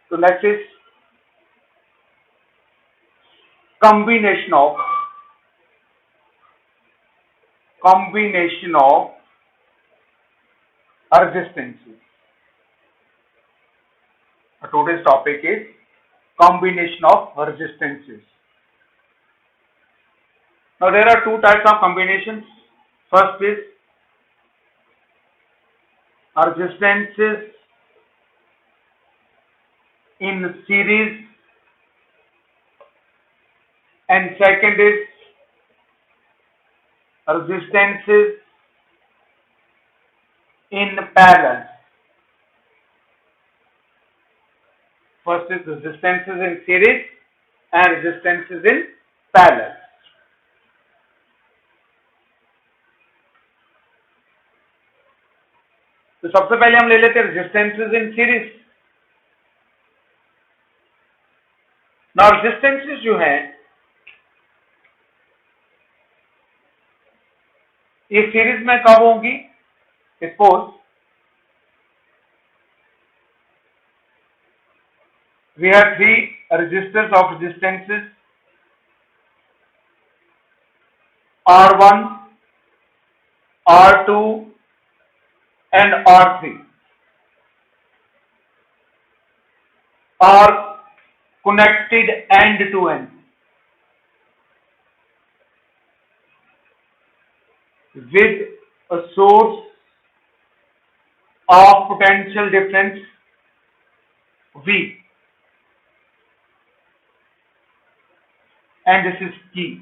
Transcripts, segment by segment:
So next is combination of resistances. Today's topic is combination of resistances. Now there are two types of combinations. First is resistances in series, and second is resistances in parallel. First is resistances in series and resistances in parallel. तो सबसे पहले हम ले लेते हैं resistances in series. Now resistances जो है ये सीरीज में कब होंगी? Suppose we have three resistors of resistances R1, R2 and R3 are connected end to end with a source of potential difference V, and this is key.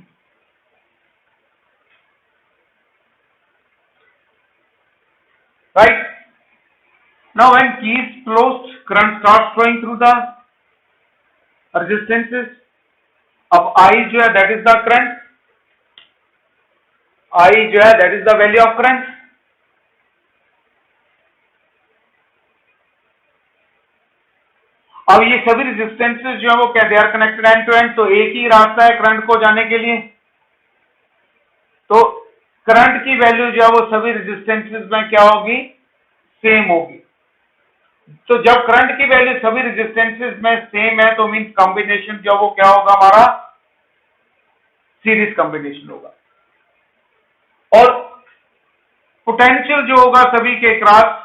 Right? Now when key is closed, current starts flowing through the resistances. अब I जो है that is the current, I जो है that is the value of current. अब ये सभी resistances जो है वो क्या, they are connected end to end, तो एक ही रास्ता है करंट को जाने के लिए. तो करंट की वैल्यू जो है वो सभी रेजिस्टेंसेस में क्या होगी? सेम होगी. तो जब करंट की वैल्यू सभी रेजिस्टेंसेस में सेम है तो मींस कॉम्बिनेशन जो वो क्या होगा? हमारा सीरीज कॉम्बिनेशन होगा. और पोटेंशियल जो होगा सभी के क्रॉस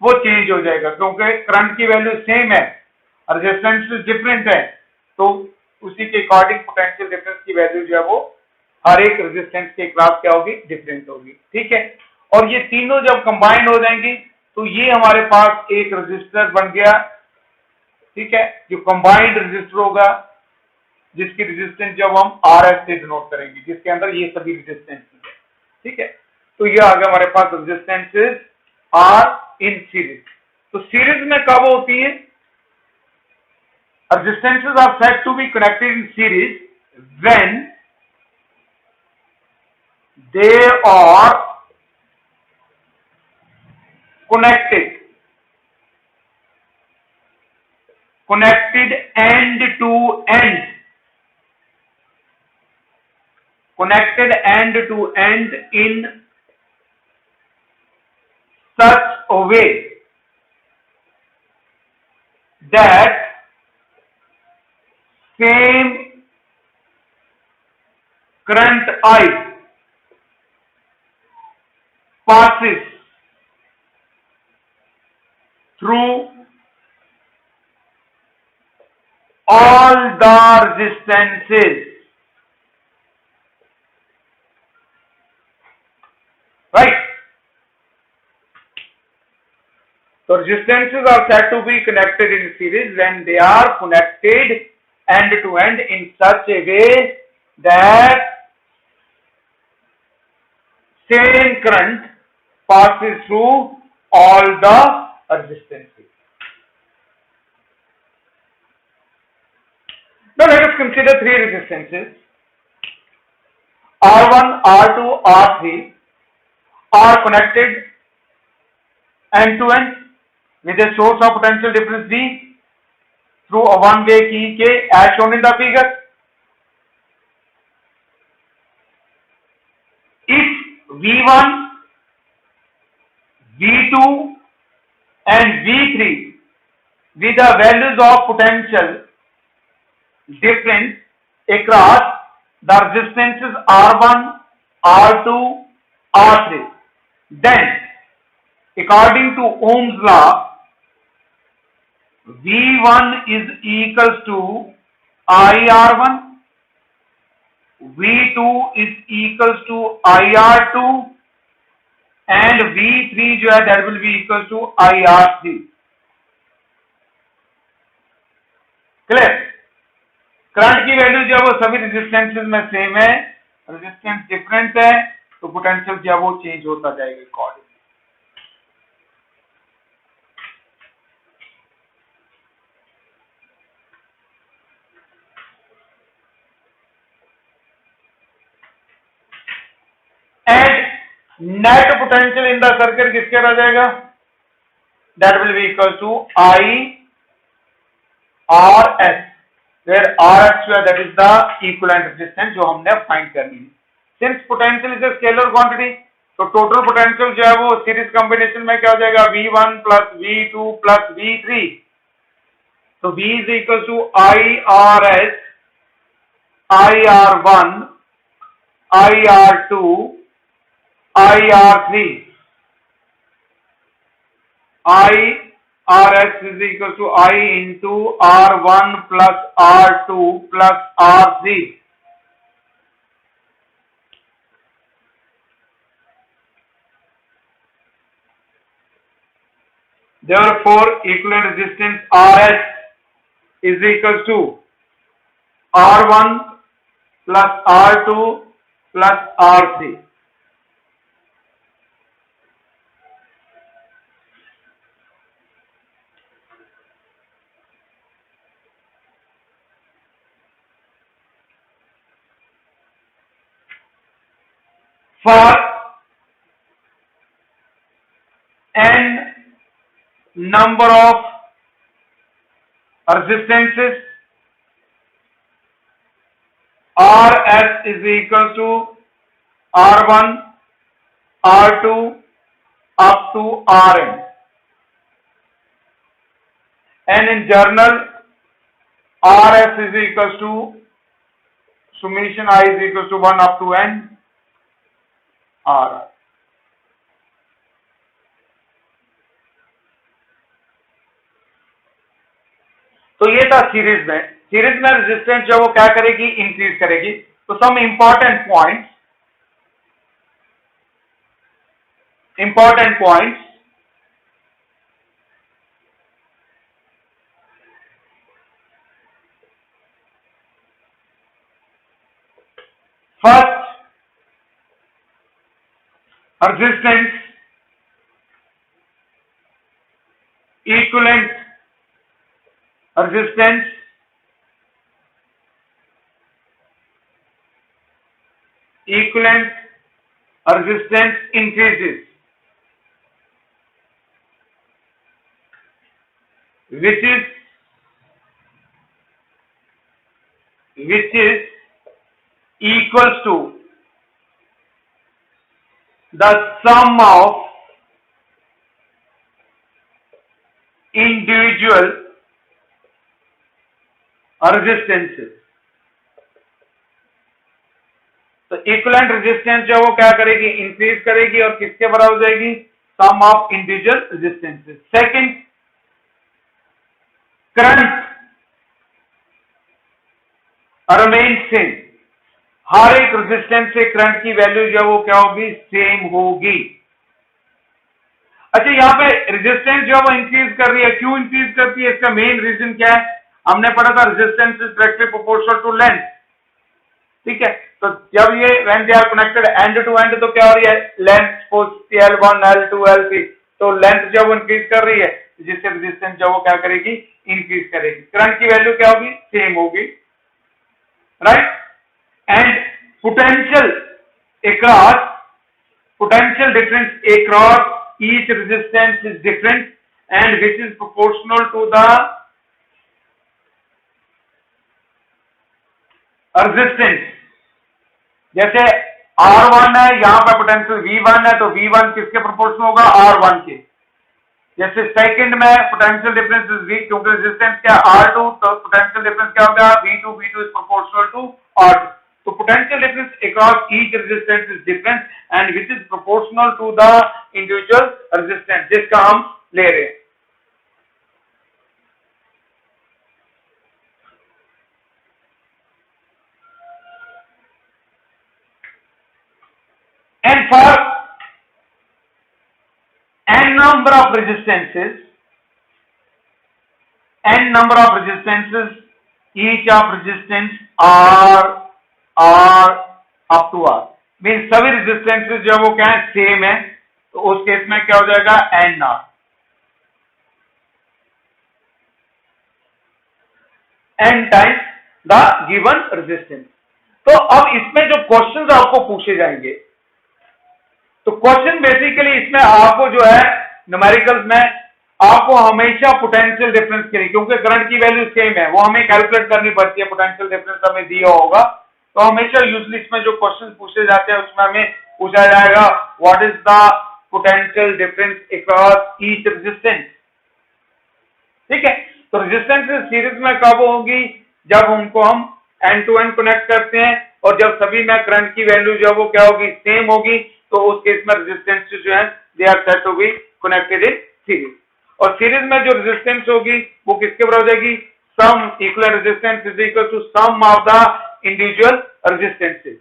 वो चेंज हो जाएगा, क्योंकि करंट की वैल्यू सेम है, रेजिस्टेंस डिफरेंट है, तो उसी के अकॉर्डिंग पोटेंशियल डिफरेंस की वैल्यू जो है वो हर एक रेजिस्टेंस के क्रॉस क्या होगी? डिफरेंट होगी. ठीक है. और ये तीनों जब कंबाइन हो जाएंगी तो ये हमारे पास एक रेजिस्टर बन गया. ठीक है. जो कंबाइंड रेजिस्टर होगा जिसकी रेजिस्टेंस जब हम RS से डिनोट करेंगे, जिसके अंदर ये सभी रेजिस्टेंस है. ठीक है. तो ये आ गया हमारे पास रेजिस्टेंसेस आर इन सीरीज. तो सीरीज में कब होती है? Resistances are said to be connected in series when they are connected end to end, connected end to end in such a way that same current I passes through all the resistances. Right? So resistances are said to be connected in series when they are connected end to end in such a way that same current passes through all the resistances. Now let us consider three resistances. R1, R2, R3 are connected end to end with a source of potential difference V through a one-way key K as shown in the figure. If V1, V2 and V3 with the values of potential difference across the resistances R1, R2, R3. Then, according to Ohm's law, V1 is equals to IR1, V2 is equals to IR2 and V3 जो है that will be equals to IR3. Clear? Current की value जो है वो सभी resistances में same है, resistance different है तो पोटेंशियल जो है वो चेंज होता जाएगा according. Net potential in the circuit किसके रह जाएगा? That will be equal to I RS, where RS जो है that is the equivalent resistance जो हमने फाइंड करनी है. Since potential is a scalar quantity तो टोटल पोटेंशियल जो है वो सीरीज कॉम्बिनेशन में क्या हो जाएगा? V1 plus V2 plus V3. तो V is equal to IRS, IR1, IR2, IR3. IRS is equal to I into R1 plus R2 plus R3. Therefore, equivalent resistance RS is equal to R1 plus R2 plus R3. For n number of resistances, RS is equal to R1, R2 up to Rn. And in general, RS is equal to summation I is equal to 1 up to n R. तो ये था series में. Series में resistance जो वो क्या करेगी? Increase करेगी. तो some important points first, resistance equivalent resistance increases, which is equals to the sum of individual resistances. तो इक्विवेलेंट रेजिस्टेंस जो वो क्या करेगी? इंक्रीज करेगी और किसके बराबर हो जाएगी? Sum of individual resistances. Second, current remain same. हर एक रेजिस्टेंस से करंट की वैल्यू जो वो क्या होगी? सेम होगी. अच्छा, यहाँ पे रेजिस्टेंस जो है वो इंक्रीज कर रही है. क्यों इंक्रीज करती है? इसका मेन रीजन क्या है? हमने पढ़ा था resistance is directly proportional to length. ठीक है, तो जब ये when they are connected end to end तो क्या हो रही है? लेंथ L1, L2, L3, तो लेंथ जो वो इंक्रीज कर रही है जिससे रेजिस्टेंस जो वो क्या करेगी? इंक्रीज करेगी. करंट की वैल्यू क्या होगी? सेम होगी. Right? And potential difference across each resistance is different and which is proportional to the resistance. जैसे R1 है, यहां पर पोटेंशियल V1 है तो V1 किसके प्रोपोर्शनल होगा? R1 के. जैसे सेकंड में पोटेंशियल डिफरेंस इज V, क्योंकि रेजिस्टेंस क्या R2, तो पोटेंशियल डिफरेंस क्या होगा V2 is proportional to R2. तो potential difference across each resistance is different and which is proportional to the individual resistance जिसका हम ले रहे हैं. And for n number of resistances, each of resistance R up to R. Mean सभी resistances जो वो क्या है सेम है, तो उस केस में क्या हो जाएगा N R. N times the given resistance. तो अब इसमें जो क्वेश्चंस आपको पूछे जाएंगे, तो क्वेश्चन बेसिकली इसमें आपको जो है न्यूमेरिकल्स में आपको हमेशा पोटेंशियल डिफरेंस के लिए, क्योंकि करंट की वैल्यू सेम है, वो हमें कैलकुलेट करनी पड़ती है. पोटेंशियल डिफरेंस हमें दिया होगा, तो हमेशा यूजली इसमें जो क्वेश्चन पूछे जाते हैं उसमें हमें पूछा जाएगा what is the potential difference across each resistance. ठीक है, तो रेजिस्टेंस सीरीज में कब होगी, जब उनको हम एंड टू एंड कनेक्ट करते हैं, और जब सभी में करंट की वैल्यू जो वो क्या होगी सेम होगी, तो उस केस में रेजिस्टेंस जो है they are said to be connected in series. और सीरीज में जो रेजिस्टेंस होगी वो किसके बराबर हो जाएगी, sum equal resistance is equal to sum of the individual resistances.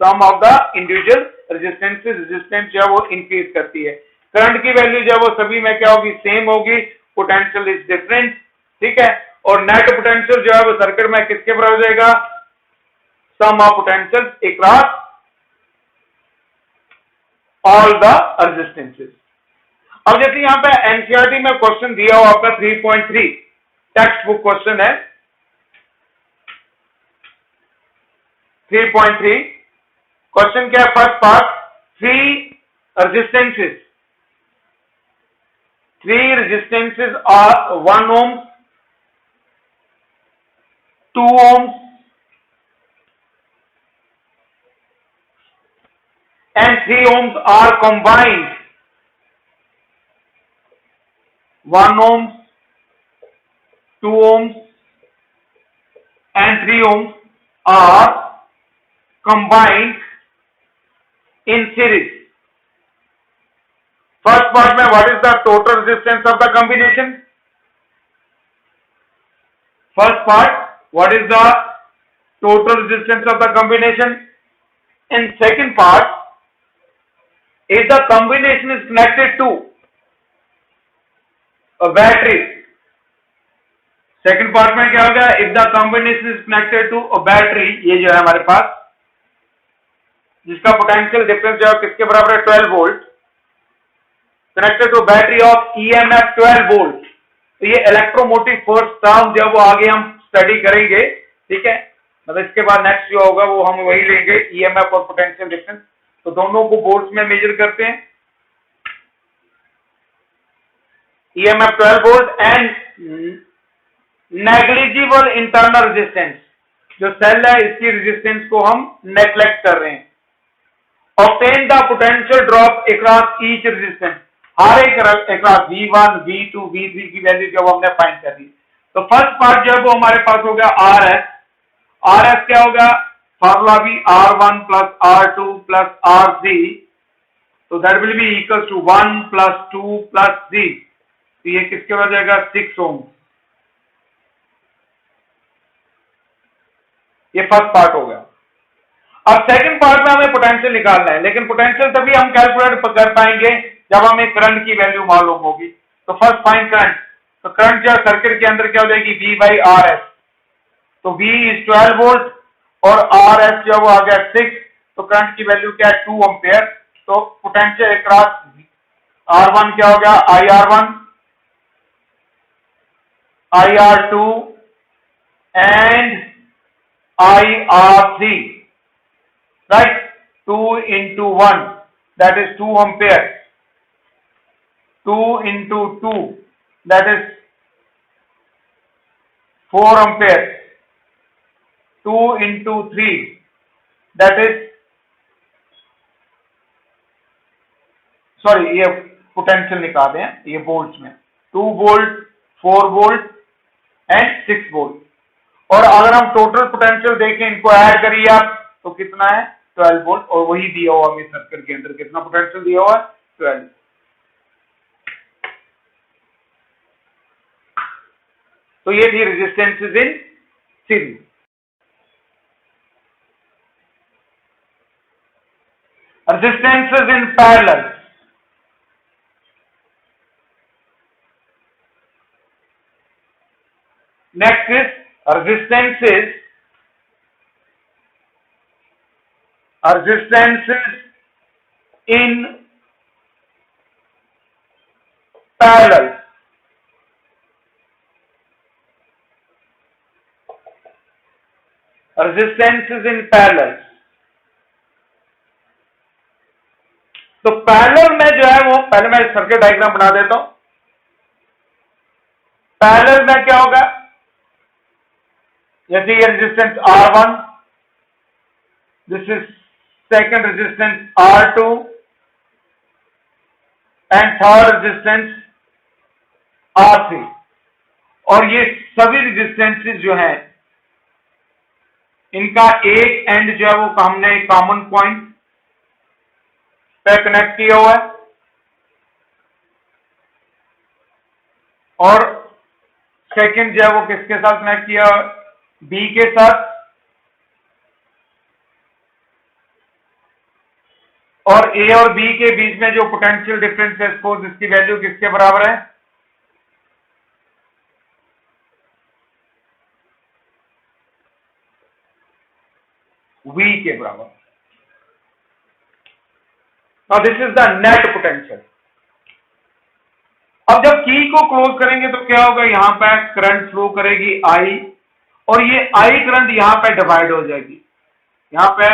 Sum of the individual resistances, resistance जो है वो इंक्रीज करती है. करंट की वैल्यू जो है वो सभी में क्या होगी सेम होगी, पोटेंशियल इज डिफरेंट. ठीक है, और नेट पोटेंशियल जो है वो सर्किट में किसके बराबर हो जाएगा, sum of potential across all the resistances. अब जैसे यहां पे एनसीईआरटी में क्वेश्चन दिया हुआ आपका 3.3 टेक्स्ट बुक क्वेश्चन है. 3.3 क्वेश्चन क्या है, first part, three resistances are 1 ohm, 2 ohms and 3 ohms are combined. 1 ohm, 2 ohms and 3 ohms are combined in series. First part में what is the total resistance of the combination? First part, what is the total resistance of the combination? In second part, if the combination is connected to a battery, second part में क्या होगा, if the combination is connected to a battery, ये जो है हमारे पास, जिसका potential difference जो है किसके बराबर है 12 volt, connected to battery of EMF 12 volt. तो ये इलेक्ट्रोमोटिव फोर्स टर्म जो वो आगे हम स्टडी करेंगे. ठीक है, मतलब इसके बाद नेक्स्ट जो होगा वो हम वही लेंगे, ईएमएफ और पोटेंशियल डिफरेंस. तो दोनों को वोल्ट्स में मेजर करते हैं. EMF 12 volt and negligible internal resistance, जो सेल है इसकी रेजिस्टेंस को हम नेग्लेक्ट कर रहे हैं. Obtain the potential drop across each resistance, हर एक अक्रॉस V1, V2, V3 की वैल्यू जब हमने फाइंड कर दी. तो फर्स्ट पार्ट जो है वो हमारे पास हो गया RS. RS क्या होगा, फॉर्मूला भी R1 plus R2 plus R3, तो that will be equal to 1 plus 2 plus 3. तो ये किसके हो जाएगा 6 ओम. ये फर्स्ट पार्ट हो गया. अब सेकंड पार्ट में हमें पोटेंशियल निकालना है, लेकिन पोटेंशियल तभी हम कैलकुलेट कर पाएंगे जब हमें करंट की वैल्यू मालूम होगी. तो फर्स्ट फाइंड करंट. तो करंट जो सर्किट के अंदर क्या हो जाएगी V बाई RS. तो V इज 12 वोल्ट और RS जो वो आ गया 6. तो करंट की वैल्यू क्या है 2 एम्पेयर. तो पोटेंशियल अक्रॉस R1 क्या हो गया IR1, IR2 and IR3, right? 2 into 1, that is 2 ampere. 2 into 2, that is 4 ampere. 2 into 3, that is, sorry, ये पोटेंशियल निकाले हैं ये वोल्ट्स में, 2 वोल्ट, 4 वोल्ट एंड 6 वोल्ट। और अगर हम टोटल पोटेंशियल देखें, इनको ऐड करिए आप, तो कितना है 12 वोल्ट, और वही दिया हुआ हमें सर्किट के अंदर कितना पोटेंशियल दिया हुआ है 12। तो ये थी resistances in series. Resistances in parallel. Next is resistances in parallel। resistances in parallel। तो पैरेलल में जो है वो, पहले मैं सर्किट डायग्राम बना देता हूं। पैरेलल में क्या होगा, यदि ये resistance R1, this is second resistance R2 and third resistance R3, और ये सभी रेजिस्टेंसेस जो है इनका एक एंड जो है वो हमने कॉमन पॉइंट पे कनेक्ट किया हुआ है, और सेकंड जो है वो किसके साथ कनेक्ट किया, B के साथ, और A और B के बीच में जो पोटेंशियल डिफरेंस है, सपोज इसकी वैल्यू किसके बराबर है, V के बराबर। Now this is the net potential. अब जब की को क्लोज करेंगे तो क्या होगा, यहां पर करंट फ्लो करेगी I, और ये I करंट यहां पे डिवाइड हो जाएगी। यहां पे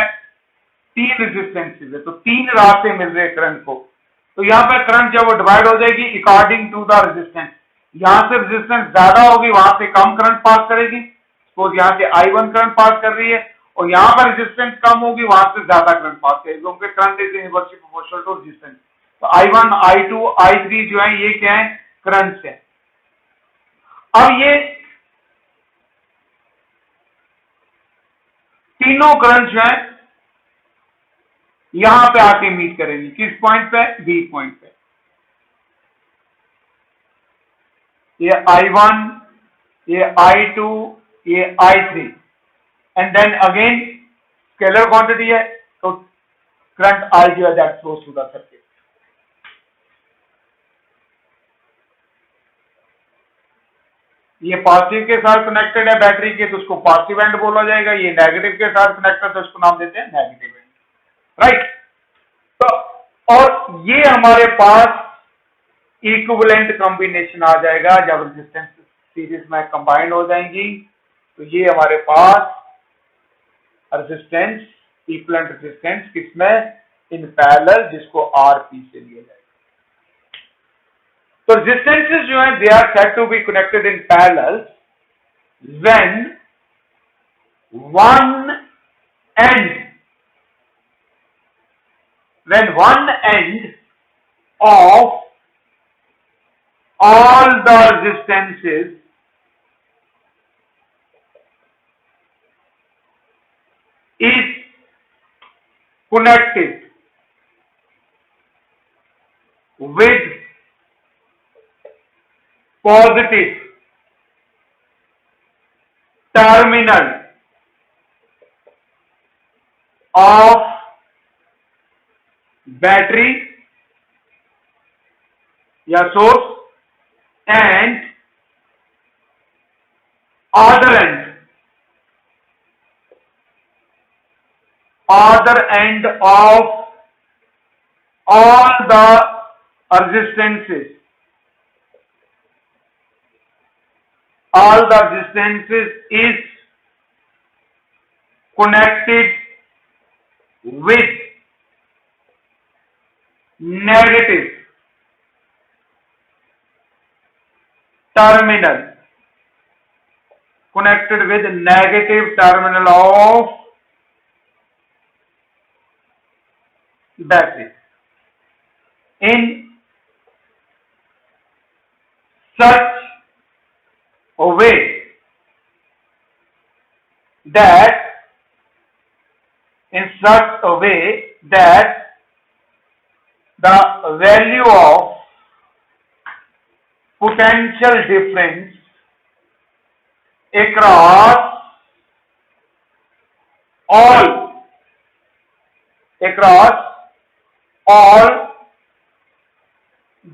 3 रेजिस्टेंसेस है, तो 3 रास्ते मिल रहे हैं करंट को, तो यहां पे करंट जब वो डिवाइड हो जाएगी अकॉर्डिंग टू द रेजिस्टेंस। यहां से रेजिस्टेंस ज्यादा होगी, वहां से कम करंट पास करेगी। सपोज यहां से I1 करंट पास कर रही है, और यहां पर रेजिस्टेंस कम होगी, वहां से ज्यादा करंट पास करेगी, क्योंकि current is inversely proportional to resistance. तो I1, I2, I3 जो है ये क्या है, करंट है। अब ये तीनों करंट जो है यहां पे आके मीट करेंगे, किस पॉइंट पे, बी पॉइंट पे। ये I1, ये I2, ये I3, and then again scalar quantity है, तो करंट I जो है that flows through the circuit. ये पॉजिटिव के साथ कनेक्टेड है बैटरी के, तो उसको पॉजिटिव एंड बोला जाएगा। ये नेगेटिव के साथ कनेक्टेड, तो उसको नाम देते हैं नेगेटिव एंड, राइट। तो और ये हमारे पास इक्विवेलेंट कॉम्बिनेशन आ जाएगा जब रेजिस्टेंस सीरीज में कंबाइन हो जाएंगी, तो ये हमारे पास रेजिस्टेंस, इक्विवेलेंट रेजिस्टेंस किसमें, इन पैरेलल, जिसको आरपी से लिया जाएगा। तो रेजिस्टेंसेस जो है they are said to be connected in parallel when one end of all the resistances is connected with positive terminal of battery या source and other end of all the resistances is connected with negative terminal of battery in such a way that the value of potential difference across all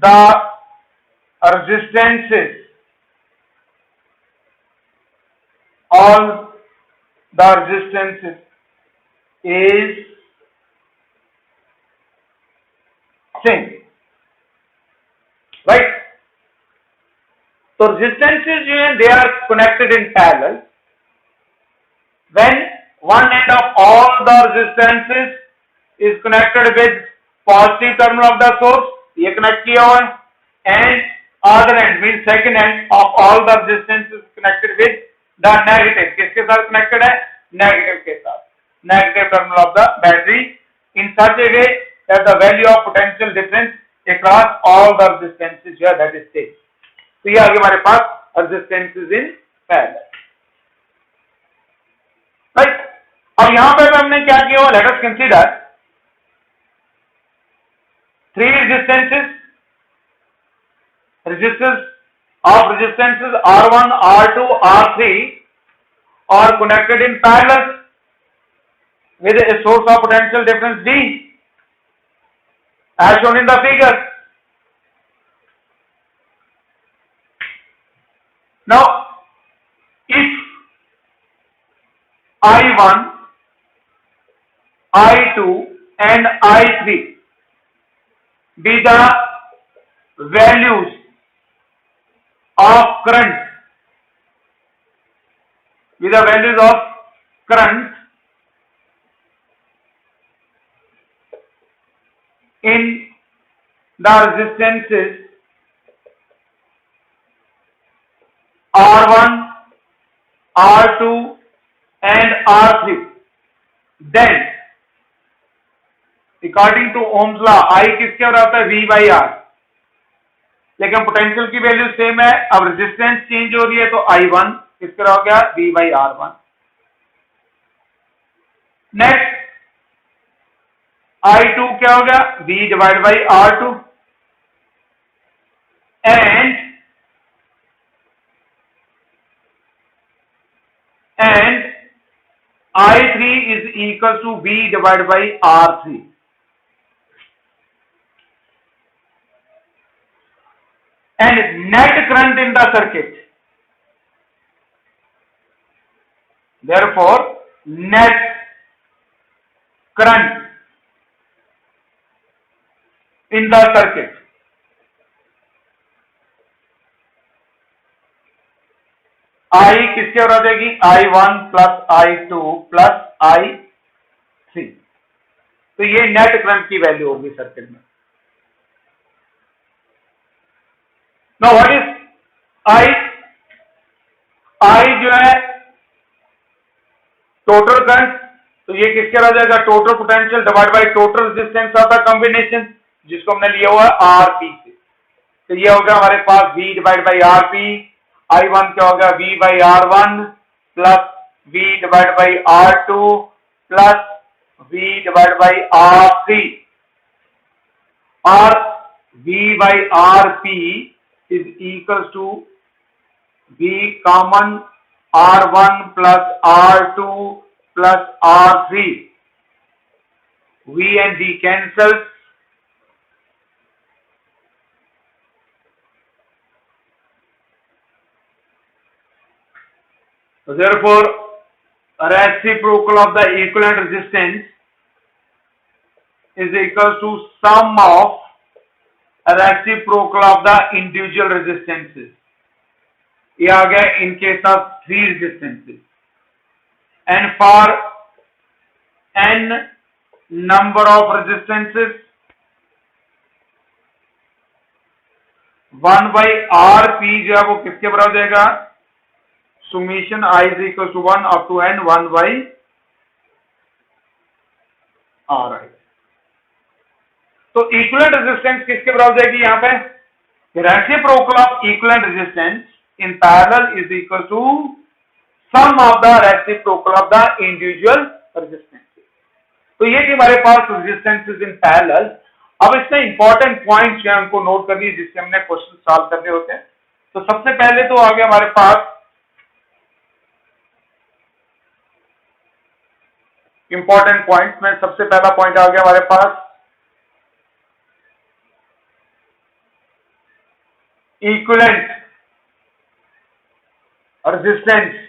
the resistances is same, right? So resistances they are connected in parallel. When one end of all the resistances is connected with positive terminal of the source, ये connect किया हुआ है, and other end means second end of all the resistances connected with the negative. किसके साथ connected है? Negative के साथ. Negative terminal of the battery in such a way that the value of potential difference across all the resistances here that is same. तो ये आगे हमारे पास resistances in parallel. Right? अब यहां पे हमने क्या किया? Let us consider three resistances R1, R2, R3 are connected in parallel with a source of potential difference D as shown in the figure. Now, if I1, I2 and I3 be the values of current, in the resistances R1, R2 and R3, then according to Ohm's law I किसके बराबर आता है? V by R. लेकिन potential की value same है, अब resistance change हो रही है तो I1 किसके बराबर हो गया? V by R1. Next I2 क्या हो गया? V divided by R2 and I3 is equal to V divided by R3. And net current in the circuit. Therefore, net current in the circuit I किसके बराबर देगी? I1 plus I2 plus I3. तो ये net current की value होगी circuit में. Now what is I? I जो है टोटल करंट, तो ये किसके बराबर जाएगा? Total potential divide by total resistance of the combination, जिसको हमने लिया हुआ है RP से. तो ये हो गया हमारे पास V divide by RP. I1 क्या हो गया? V by R1 plus V divided by R2 plus V divided by R3, or V by RP is equals to V common R1 plus R2 plus R3. V and V cancels. So therefore, reciprocal of the equivalent resistance is equal to sum of reciprocal of the individual resistances. ये आ गया in case of three resistances, and for n number of resistances 1 by RP जो है वो किसके बराबर जाएगा? summation I is equal to 1 up to n 1 by Ri. तो इक्विवेलेंट रेजिस्टेंस किसके बराबर जाएगी? यहाँ पे reciprocal of equivalent resistance in parallel is equal to sum of the reciprocal of the individual resistance. तो ये कि हमारे पास रेजिस्टेंसेस इन पैरेलल। अब इसमें इंपॉर्टेंट पॉइंट्स जो है हमको नोट करनी है जिससे हमने क्वेश्चन सॉल्व करने होते हैं। तो सबसे पहले तो आ गया हमारे पास इंपॉर्टेंट पॉइंट्स में सबसे पहला पॉइंट आ गया हमारे पास equivalent resistance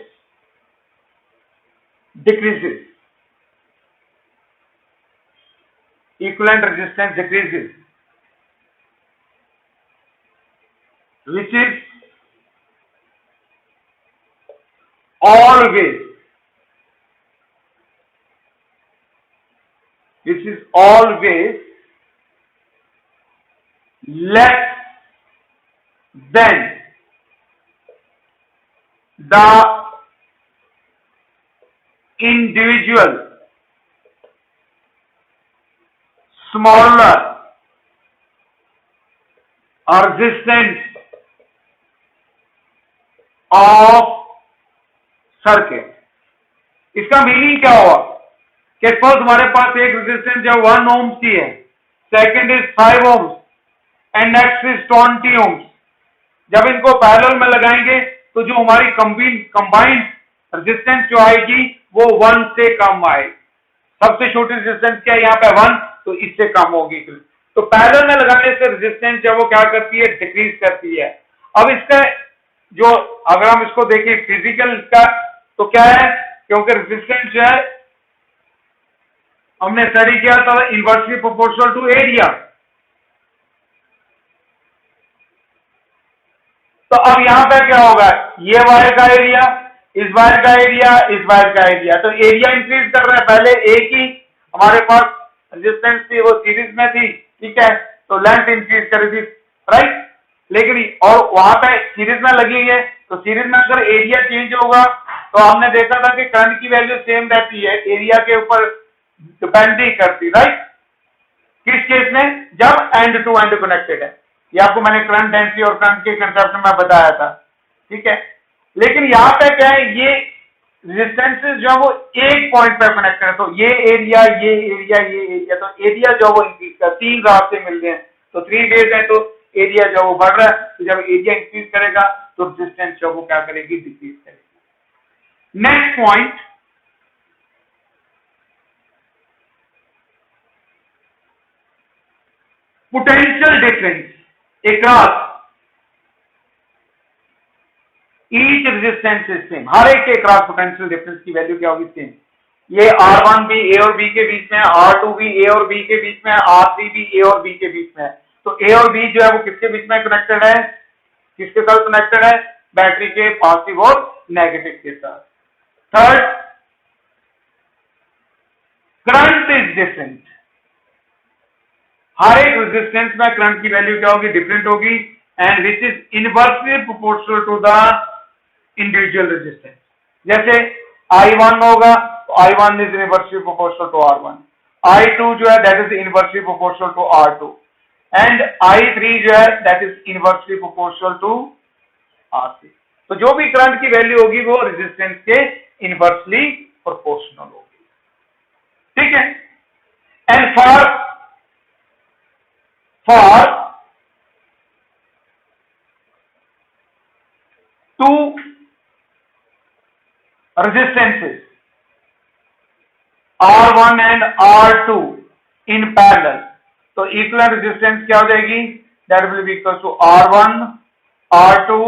decreases. Equivalent resistance decreases, which is always less than the individual smaller resistance of circuit। इसका मीनिंग क्या हुआ कि सपोज हमारे पास एक रेजिस्टेंस जो 1 ओम्स की है, second is 5 ohms and next is 20 ohms. जब इनको पैरेलल में लगाएंगे तो जो हमारी कंबाइंड रेजिस्टेंस जो आएगी वो 1 से कम आएगी। सबसे छोटी रेजिस्टेंस क्या है यहाँ पे 1, तो इससे कम होगी। तो पैरेलल में लगाने से रेजिस्टेंस जो वो क्या करती है, डिक्रीज करती है। अब इसका जो अगर हम इसको देखें फिजिकल का तो क्या है, क्योंकि रेजिस्टेंस जो है हमने स्टडी किया था इनवर्सली प्रोपोर्शनल टू एरिया। तो अब यहां पे क्या होगा, ये वायर का एरिया, इस वायर का एरिया, इस वायर का एरिया, तो एरिया इंक्रीज कर रहा है। पहले एक ही हमारे पास रेजिस्टेंस थी वो सीरीज में थी, ठीक है, तो लेंथ इंक्रीज कर रही थी, राइट। लेकिन और वहां पे सीरीज में लगी है तो सीरीज में अगर एरिया चेंज होगा तो हमने देखा था कि करंट की वैल्यू सेम रहती है, एरिया के ऊपर डिपेंड नहीं करती, राइट। किस केस में, जब एंड टू एंड कनेक्टेड है। ये आपको मैंने करंट डेंसिटी और करंट के कंसेप्ट में बताया था, ठीक है। लेकिन यहाँ पे क्या है, ये रेजिस्टेंसेस जो है वो एक पॉइंट पे कनेक्ट है, तो ये एरिया, ये एरिया, ये एरिया, तो एरिया जो वो इंक्रीज कर, 3 रास्ते मिल रहे हैं, तो 3 वेज है, तो एरिया जो वो बढ़ रहा है। तो जब एरिया इंक्रीज करेगा तो रेजिस्टेंस जो वो क्या करेगी, डिक्रीज करेगी। Next point, potential difference across each resistance is same। हर एक के क्रॉस पोटेंशियल डिफरेंस की वैल्यू क्या होगी, सेम। ये R1 भी A और B के बीच में है, R2 भी A और B के बीच में है, R3 भी A और B के बीच में है। तो A और B जो है वो किसके बीच में कनेक्टेड है, किसके साथ कनेक्टेड है, बैटरी के पॉजिटिव और नेगेटिव के साथ। Third, current is different. हर एक रेजिस्टेंस में करंट की वैल्यू क्या होगी, डिफरेंट होगी, and which is inversely proportional to the individual resistance. जैसे I1 होगा तो I1 is inversely proportional to R1, I2 जो है that is inversely proportional to R2, and I3 जो है that is inversely proportional to R3। तो जो भी करंट की वैल्यू होगी वो रेजिस्टेंस के इनवर्सली प्रोपोर्शनल होगी, ठीक है। And for two resistances R1 and R2 in parallel, तो इक्विवेलेंट रेजिस्टेंस क्या हो जाएगी, that will be equal to R1 R2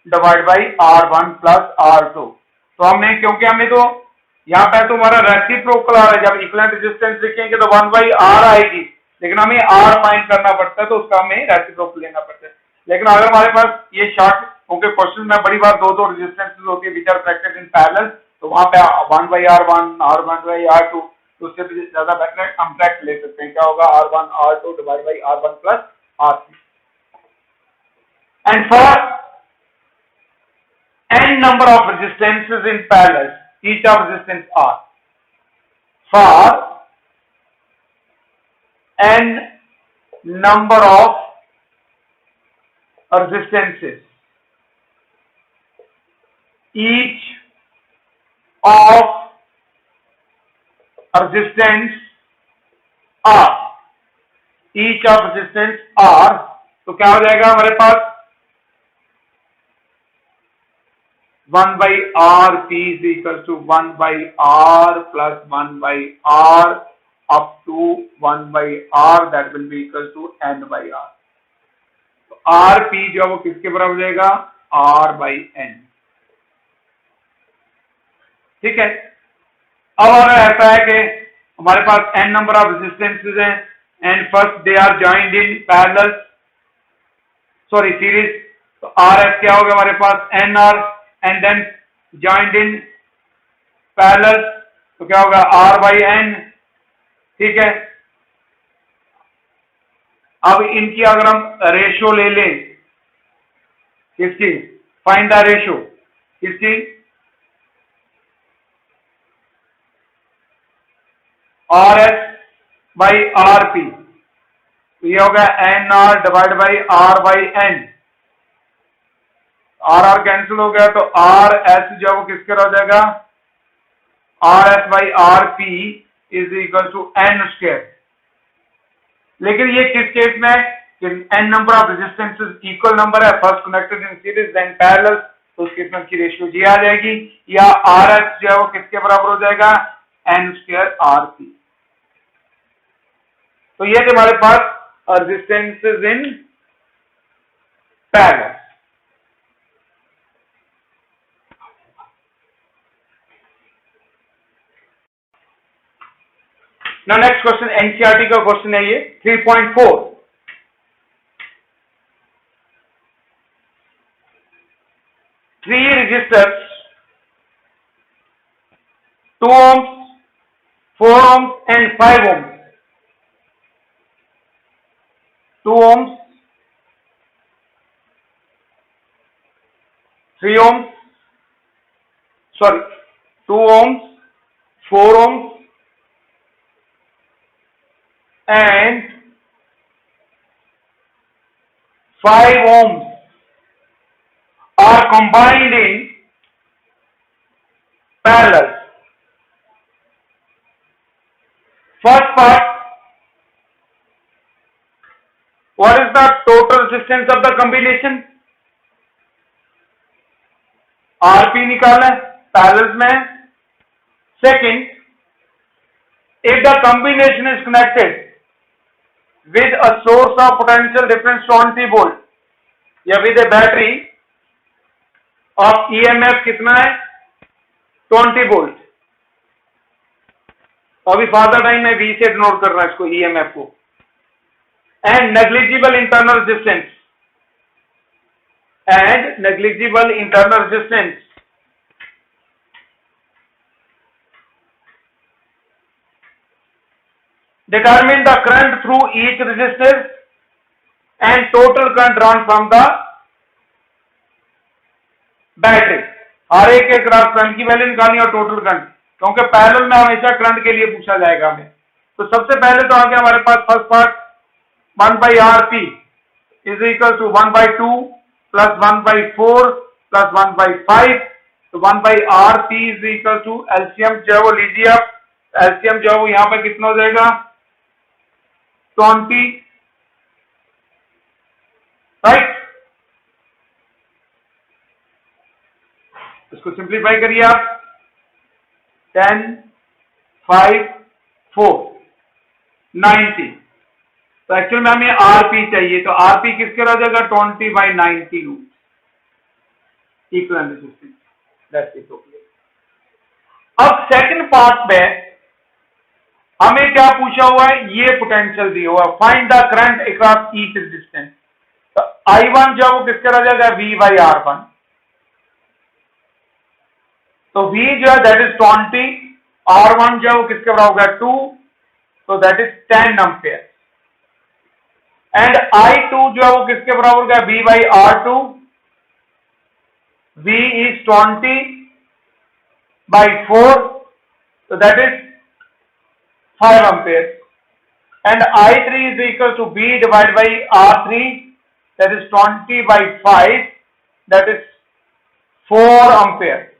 divide by R1 plus R2। तो हमने, क्योंकि हमें तो यहाँ पे तो हमारा रेसिप्रोकल आ रहा है, जब इक्विवेलेंट रेजिस्टेंस लिखेंगे तो 1 बाई R आएगी, लेकिन हमें R फाइंड करना पड़ता है तो उसका हमें रेसिप्रोकल लेना पड़ता है। लेकिन अगर हमारे पास ये शॉर्ट, क्योंकि क्वेश्चन में बड़ी बार दो रेजिस्टेंसेस होती है which are connected in parallel, तो वहां पे 1 by R1 R1 by R2, तो उससे ज्यादा बेटर हम डायरेक्ट ले सकते हैं, क्या होगा, R1 R2 divide by R1 plus R3। And for n number of resistances in parallel, each of resistance R, for n number of resistances. Each of resistance R, each of resistance R, तो क्या हो जाएगा हमारे पास 1 by R P is equal to 1 by R plus 1 by R up to 1 by R, that will be equal to N by R. तो R P जो है वो किसके बराबर हो जाएगा R by N. ठीक है. अब हमें ऐसा है कि हमारे पास n नंबर ऑफ रेजिस्टेंसेस हैं and first they are joined in parallel, sorry series. तो RS क्या होगा हमारे पास NR and then joined in parallel, तो क्या होगा R by N. ठीक है. अब इनकी अगर हम रेशियो ले लें, किसकी, फाइंड द रेशियो, किसकी, RS by RP, तो ये होगा NR divide by R by N. RR cancel हो गया तो RS जो है वो किसके हो जाएगा RS by RP is equal to N square. लेकिन ये किस केस में कि n number of resistances equal number है, first connected in series then parallel, तो उस केस में की रेशियो जी आ जाएगी, या RS जो है वो किसके बराबर हो जाएगा N स्क्वायर RP. तो ये थे हमारे पास resistances in parallel. Now next question NCERT का क्वेश्चन है ये 3.4. Three resistors 2 ohms, 4 ohms and 5 ohms. 2 ohms, 3 ohms, sorry, 2 ohms, 4 ohms and 5 ohms are combined in parallel. First part, what is the total resistance of the combination? RP निकालना है, parallel में. Second, if the combination is connected with a source of potential difference 20 volt या with a battery of EMF कितना है 20 volt. अभी father time में V से note कर रहा है इसको EMF को. And negligible internal resistance, and negligible internal resistance. Determine the current through each resistor and total current drawn from the battery. हर एक करंट की वैल्यू निकालनी और टोटल करंट, क्योंकि पैरेलल में हमेशा करंट के लिए पूछा जाएगा हमें. तो सबसे पहले तो आ गया हमारे पास first part 1 by RP is equal to 1 by 2 plus 1 by 4 plus 1 by 5. तो 1 by RP is equal to LCM जो है वो लीजिए आप, LCM जो है वो यहाँ पे कितना हो जाएगा 20, राइट. इसको सिंप्लीफाई करिए आप 10, 5, 4, 90. तो एक्चुअल में हमें RP चाहिए, तो RP किसके हो जाएगा 20 by 90 loop equivalent resistance. That's it. अब सेकंड पार्ट में हमें क्या पूछा हुआ है, ये पोटेंशियल दिया हुआ, find the current across each resistance. तो I1 जो वो किसके हो जाएगा V by R1. तो V जो है दैट इज 20, R1 जो है वो किसके बराबर होगा 2, तो that is 10 ampere. And I2 जो है वो किसके बराबर होगा V by R2. V is 20 by 4, so that is 5 ampere. And I3 is equal to V divided by R3, that is 20 by 5, that is 4 ampere.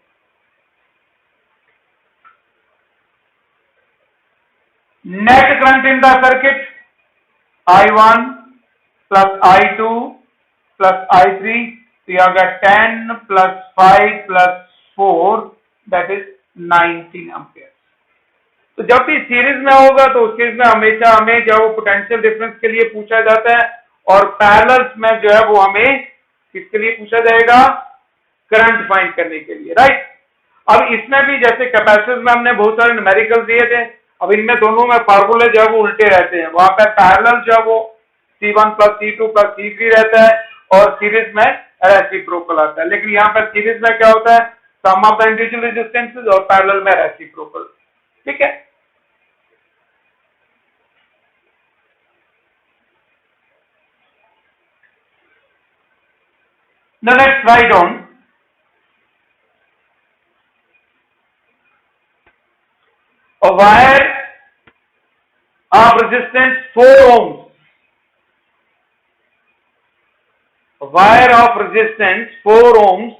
Net current in the circuit, I1 plus I2 plus I3, तो यह आ गया 10 plus 5 plus 4, that is 19 ampere. तो जब भी series में होगा तो उस केस में हमेशा हमें जो वो पोटेंशियल डिफरेंस के लिए पूछा जाता है, और पैरेलल्स में जो है वो हमें किसके लिए पूछा जाएगा, करंट फाइंड करने के लिए, राइट। अब इसमें भी जैसे कैपेसिटर्स में हमने बहुत सारे न्यूमेरिकल दिए थे, अब इनमें दोनों में फार्मूले जो है वो उल्टे रहते हैं। वहां पर पैरेलल जो है वो C1 plus C2 plus C3 रहता है और सीरीज में रेसिप्रोकल आता है, लेकिन यहाँ पर सीरीज में क्या होता है, सम ऑफ द इंडिविजुअल रेजिस्टेंसेस, और पैरेलल में रेसिप्रोकल, ठीक है। Now let's write down a wire of resistance 4 ohms. A wire of resistance 4 ohms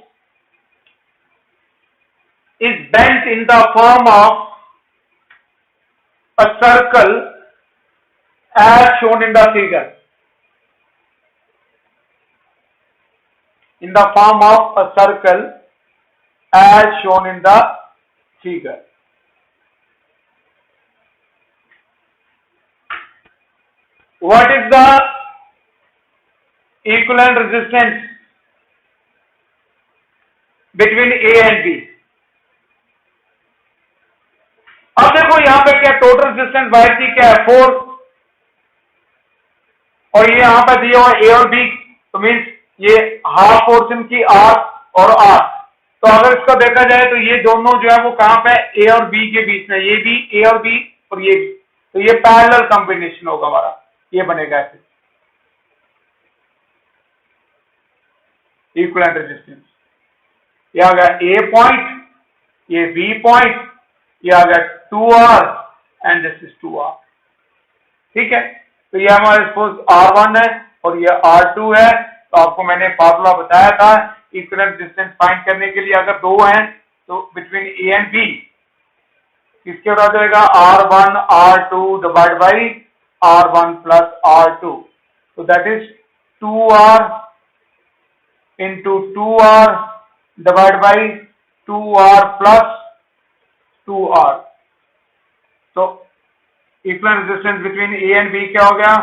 is bent in the form of a circle as shown in the figure. In the form of a circle as shown in the figure. What is the equivalent resistance between A and B? अब देखो यहां पे क्या total resistance wire की क्या है, 4, और ये यहां पर दिया हुआ A और B, तो मीन्स ये हाफ पोर्शन की R और R। तो अगर इसको देखा जाए तो ये दोनों जो है वो कहां पे, A और B के बीच में, ये भी A और B और ये भी, तो ये पैरेलल कॉम्बिनेशन होगा हमारा, ये बनेगा ऐसे इक्विवेलेंट रेजिस्टेंस। ये आ गया A पॉइंट, ये B पॉइंट, ये आ गया 2R and this is 2R, ठीक है। तो ये हमारे सपोज R1 है और ये R2 है। तो आपको मैंने फार्मूला बताया था इक्विवेलेंट रेजिस्टेंस फाइंड करने के लिए, अगर दो हैं तो बिटवीन A एंड B किसके बराबर होगा, R1 R2 divide by R1 plus R2, तो that is 2R into 2R divide by 2R plus 2R। तो equivalent resistance between A and B क्या हो गया,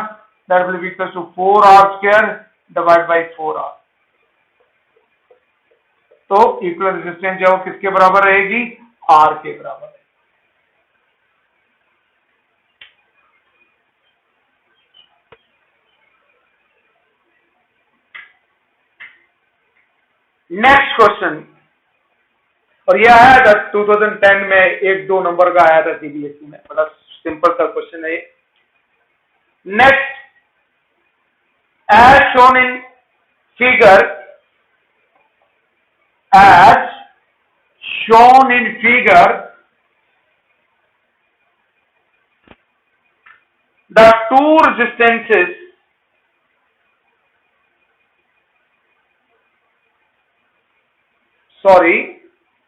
that will be equal to 4R square divide by 4R। तो equivalent resistance जो किसके बराबर रहेगी, R के बराबर। नेक्स्ट क्वेश्चन, और यह आया था 2010 में, 1-2 नंबर का आया था सीबीएसई में, बड़ा सिंपल सा क्वेश्चन है ये। Next, as shown in figure, as shown in figure, the two resistances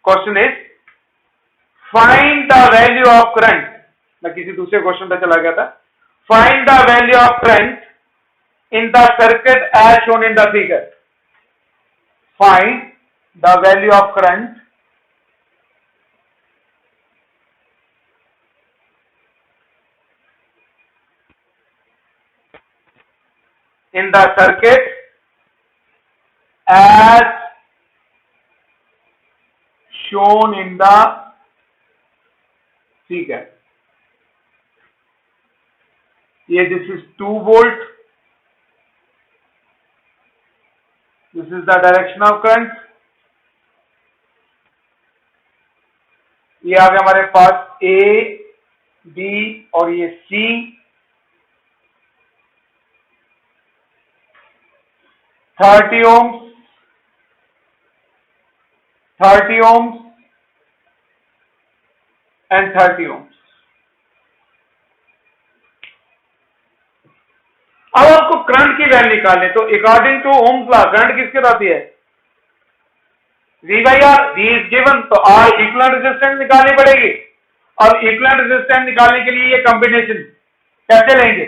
question is find the value of current। मैं किसी दूसरे क्वेश्चन पे चला गया था। find the value of current in the circuit as shown in the figure। find the value of current in the circuit as shown in the figure। ये this is 2 volt, this is the direction of current। ये आ गया हमारे पास A, B और ये C। Thirty ohms and 30 ohms। अब आपको current की वैल्यू निकालनी, तो according to Ohm's law current किसके साथ है, V by R, V is given, तो R इक्विवेलेंट रेजिस्टेंस निकालनी पड़ेगी। अब इक्विवेलेंट रेजिस्टेंस निकालने के लिए ये कॉम्बिनेशन कैसे लेंगे,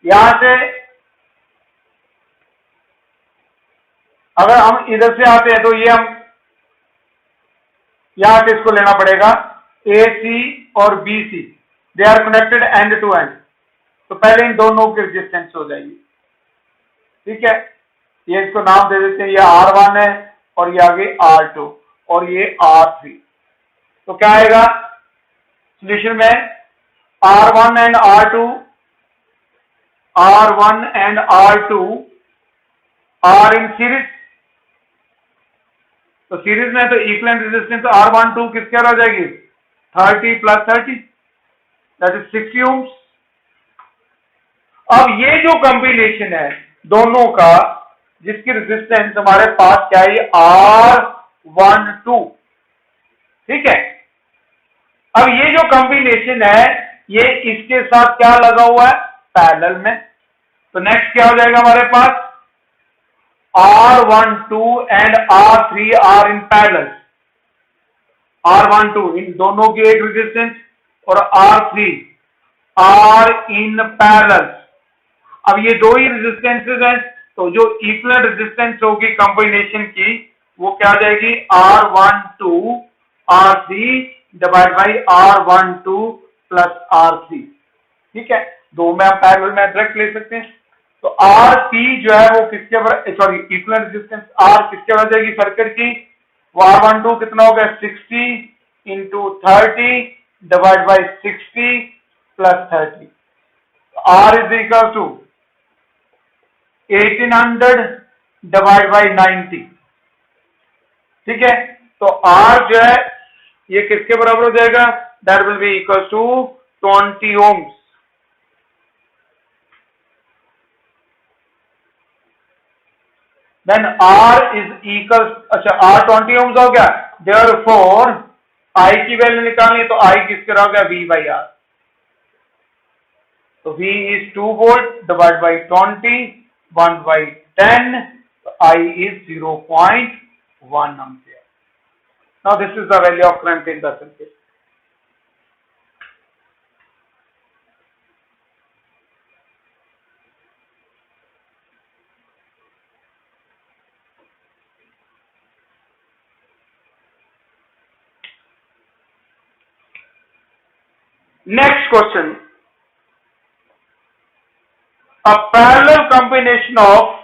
यहां से अगर हम इधर से आते हैं तो ये हम यहां से इसको लेना पड़ेगा, AC और BC they are connected end to end, तो पहले इन दोनों की रेजिस्टेंस हो जाएगी, ठीक है। ये इसको नाम दे देते हैं, ये R1 है और ये आगे R2 और ये R3, तो क्या आएगा सॉल्यूशन में, R1 and R2 are in series, तो सीरीज में तो इक्विवेलेंट रेजिस्टेंस R12 किसके आ जाएगी, 30 + 30 दैट इज 60 ओम्स। अब ये जो कॉम्बिनेशन है दोनों का, जिसकी रेजिस्टेंस हमारे पास क्या है, R12, ठीक है। अब ये जो कॉम्बिनेशन है ये इसके साथ क्या लगा हुआ है, पैरेलल में, तो नेक्स्ट क्या हो जाएगा हमारे पास, R12 and R3 are in parallel, R12 इन दोनों की एक रेजिस्टेंस और R3 आर इन पैरेलल। अब ये दो ही रेजिस्टेंसेस हैं, तो जो इक्विवेलेंट रेजिस्टेंस होगी कॉम्बिनेशन की वो क्या आ जाएगी, R12 R3 divide by R12 plus R3, ठीक है। दो में हम पैरेलल में डायरेक्ट ले सकते हैं, तो RP जो है वो किसके इक्विवेलेंट रेजिस्टेंस R किसके बराबर जाएगी सर्किट की, वो R12 कितना हो गया, 60 into 30 divide by 60 plus 30, R is equal to 1800 divide by 90, ठीक है। तो R जो है ये किसके बराबर हो जाएगा, that will be equal to 20 ohms. Then R is equal, अच्छा R 20 ओम्स हो गया, देयरफॉर I की वैल्यू निकालनी है, तो I किसके बराबर हो गया, V बाई R, तो V is 2 volt divide by 20 1 by 10, so I is 0.1 ampere. Now this is the value of current in the circuit. Next question. A parallel combination of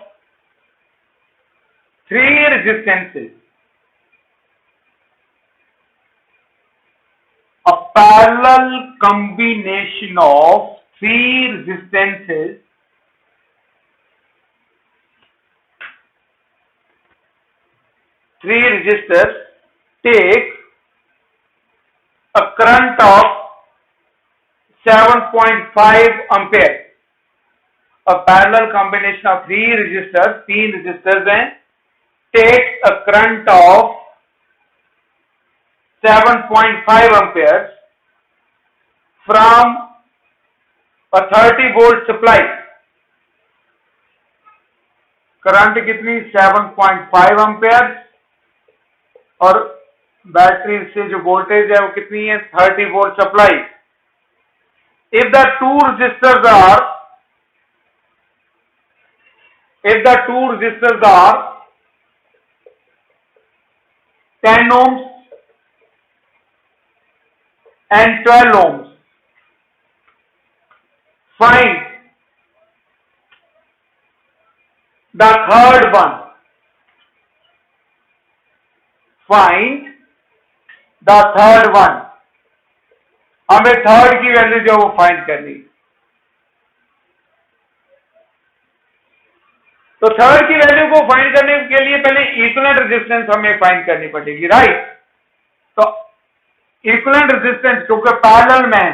three resistances. A parallel combination of three resistances three resistors take a current of 7.5 ampere. A parallel combination of three resistors, तीन resistors हैं, takes a current of 7.5 amperes from a 30 volt supply. Current कितनी, 7.5 amperes, और battery से जो voltage है वो कितनी है, 30 volt supply. If the two resistors are 10 ohms and 12 ohms, find the third one. Find the third one. हमें third की वैल्यू जो वो फाइंड करनी, तो थर्ड की वैल्यू को फाइंड करने के लिए पहले इक्विवेलेंट रेजिस्टेंस हमें फाइंड करनी पड़ेगी, राइट। तो इक्विवेलेंट रेजिस्टेंस क्योंकि पैरेलल में है,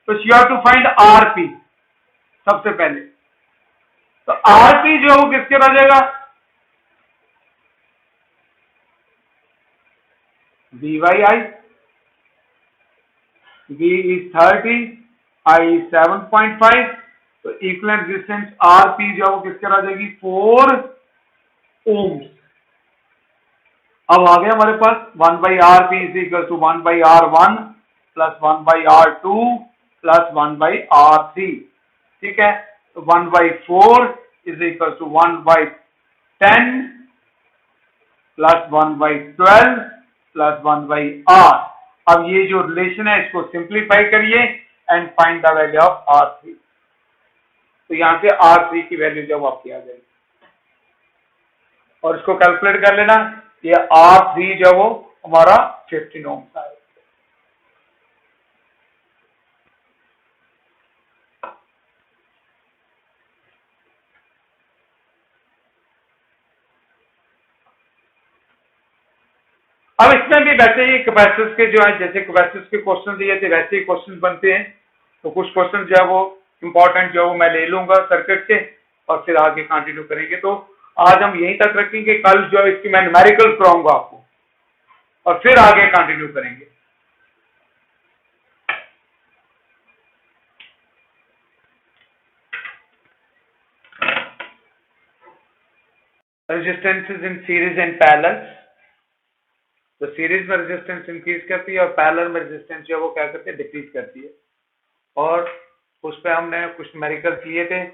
तो you have to find RP सबसे पहले। तो आरपी जो है वो किसके बराबर जाएगा, V by I. V is 30, I is 7.5, तो इक्विवेलेंट रेजिस्टेंस आरपी जो है वो किसके आ जाएगी 4 ओम्स। अब आ गया हमारे पास 1 by R P is equal to 1 by R one plus 1 by R two plus 1 by R three. ठीक है, तो 1 by 4 is equal to 1 by 10 plus 1 by 12 plus 1 by R. अब ये जो रिलेशन है इसको सिंप्लीफाई करिए and find the value of R three. तो यहां से आर थ्री की वैल्यू जब आपकी आ जाएगी और इसको कैलकुलेट कर लेना। ये आर थ्री जो वो हमारा 15 ओम्स आएगा। अब इसमें भी वैसे ही कैपेसिटर्स के जो है, जैसे कैपेसिटर्स के क्वेश्चन दिए थे वैसे ही क्वेश्चन बनते हैं। तो कुछ क्वेश्चन जो है वो इंपॉर्टेंट जो है वो मैं ले लूंगा सर्किट के और फिर आगे कंटिन्यू करेंगे। तो आज हम यहीं तक रखेंगे, कल जो है इसकी मैं न्यूमेरिकल कराऊंगा आपको और फिर आगे कंटिन्यू करेंगे। Resistances in series and parallel. तो सीरीज में रेजिस्टेंस इंक्रीज करती है और पैरेलल में रेजिस्टेंस जो है वो क्या करती है, डिक्रीज करती है। और उस पर हमने कुछ न्यूमेरिकल किए थे।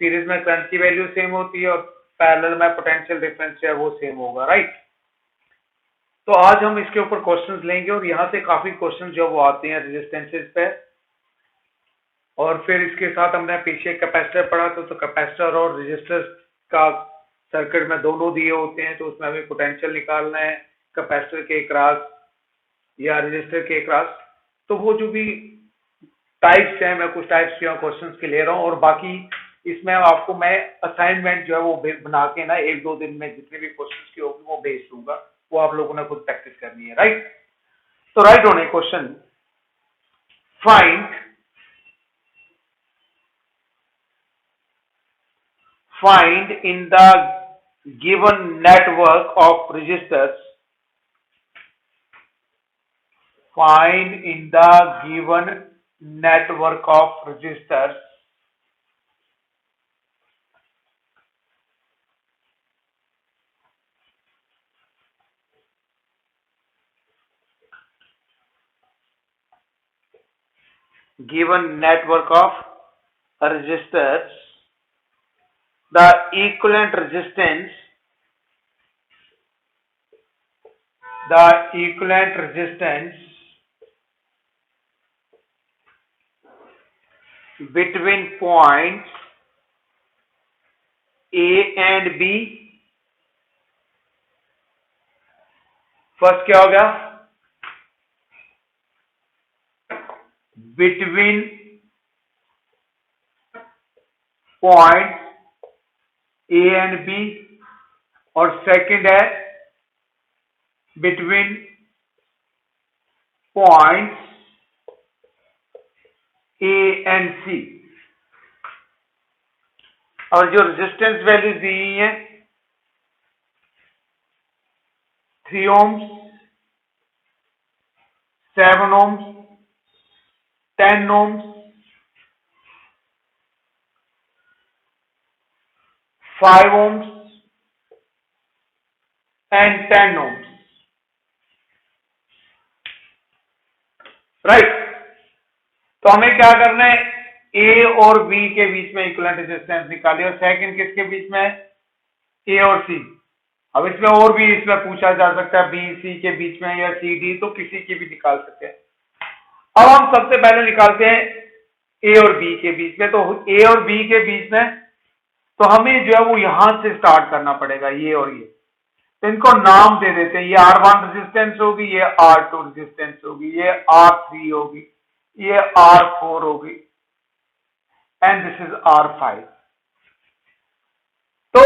सीरीज में करंट की वैल्यू सेम होती है और पैरेलल में पोटेंशियल डिफरेंस जो है वो सेम होगा, राइट। तो आज हम इसके ऊपर क्वेश्चंस लेंगे और यहाँ से काफी क्वेश्चन जो वो आते हैं रेजिस्टेंसेस पे। और फिर इसके साथ हमने पीछे कैपेसिटर पढ़ा तो कैपेसिटर और रेजिस्टर का सर्किट में दोनों दिए होते हैं, तो उसमें हमें पोटेंशियल निकालना है कैपेसिटर के क्रॉस या रेजिस्टर के क्रॉस। तो वो जो भी टाइप्स हैं, मैं कुछ टाइप्स के क्वेश्चंस के ले रहा हूँ और बाकी इसमें आपको मैं असाइनमेंट जो है वो बना के ना 1-2 दिन में जितने भी क्वेश्चंस की होगी वो भेज दूंगा। वो आप लोगों ने खुद प्रैक्टिस करनी है, राइट। तो right on A question, find in the given network of resistors, find in the given network of resistors given network of resistors the equivalent resistance between points A and B। First क्या हो गया, between point A and B, और second है between points A and C। और जो resistance value दी है 3 ohms, 7 ohms, 10 ohms, 5 ohms and 10 ohms, right. तो हमें क्या करना है, ए और बी के बीच में इक्विवेलेंट रेजिस्टेंस निकालिए और सेकंड किसके बीच में, ए और सी। अब इसमें और भी इसमें पूछा जा सकता है बी सी के बीच में या सी डी, तो किसी की भी निकाल सकते हैं। अब हम सबसे पहले निकालते हैं ए और बी के बीच में। तो ए और बी के बीच में तो हमें जो है वो यहां से स्टार्ट करना पड़ेगा, ये और ये। तो इनको नाम दे देते हैं, ये R1 रेजिस्टेंस होगी, ये R2 रेजिस्टेंस होगी, ये R3 होगी, ये R4 होगी एंड दिस इज R5। तो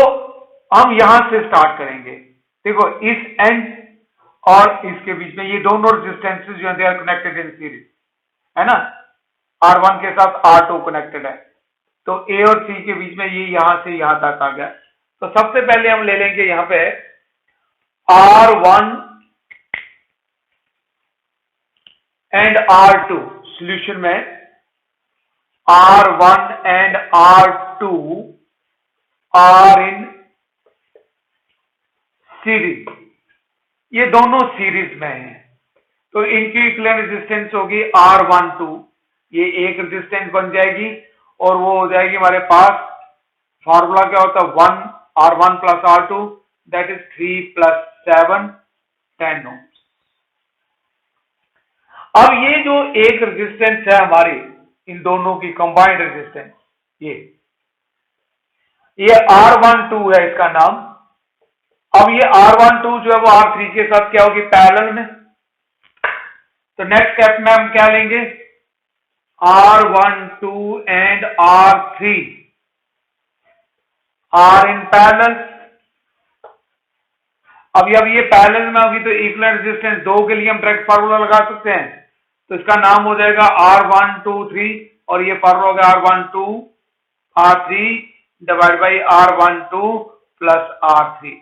हम यहां से स्टार्ट करेंगे। देखो इस एंड और इसके बीच में ये दोनों रेजिस्टेंसेस जो है they are connected in series, है ना। R1 के साथ R2 कनेक्टेड है, तो A और C के बीच में ये यहां से यहां तक आ गया। तो सबसे पहले हम ले लेंगे यहां पे R1 एंड R2 सॉल्यूशन में R1 and R2 are in series, ये दोनों सीरीज में हैं, तो इनकी इक्विवेलेंट रेजिस्टेंस होगी R12, ये एक रेजिस्टेंस बन जाएगी और वो हो जाएगी हमारे पास, फॉर्मूला क्या होता है, 1 R1 plus R2 that is 3 plus 7 10 ओम। अब ये जो एक रेजिस्टेंस है हमारी, इन दोनों की कंबाइंड रेजिस्टेंस, ये R12 है इसका नाम। अब ये R12 जो है वो R3 के साथ क्या होगी, पैरेलल में। तो नेक्स्ट स्टेप में हम क्या लेंगे, R12 and R3 are in parallel. अब ये पैरेलल में होगी तो इक्विवेलेंट रेजिस्टेंस 2 के लिए हम डायरेक्ट फार्मूला लगा सकते हैं, तो इसका नाम हो जाएगा R123 और ये फार्मूला होगा R12 R3 divide by R12 plus R3।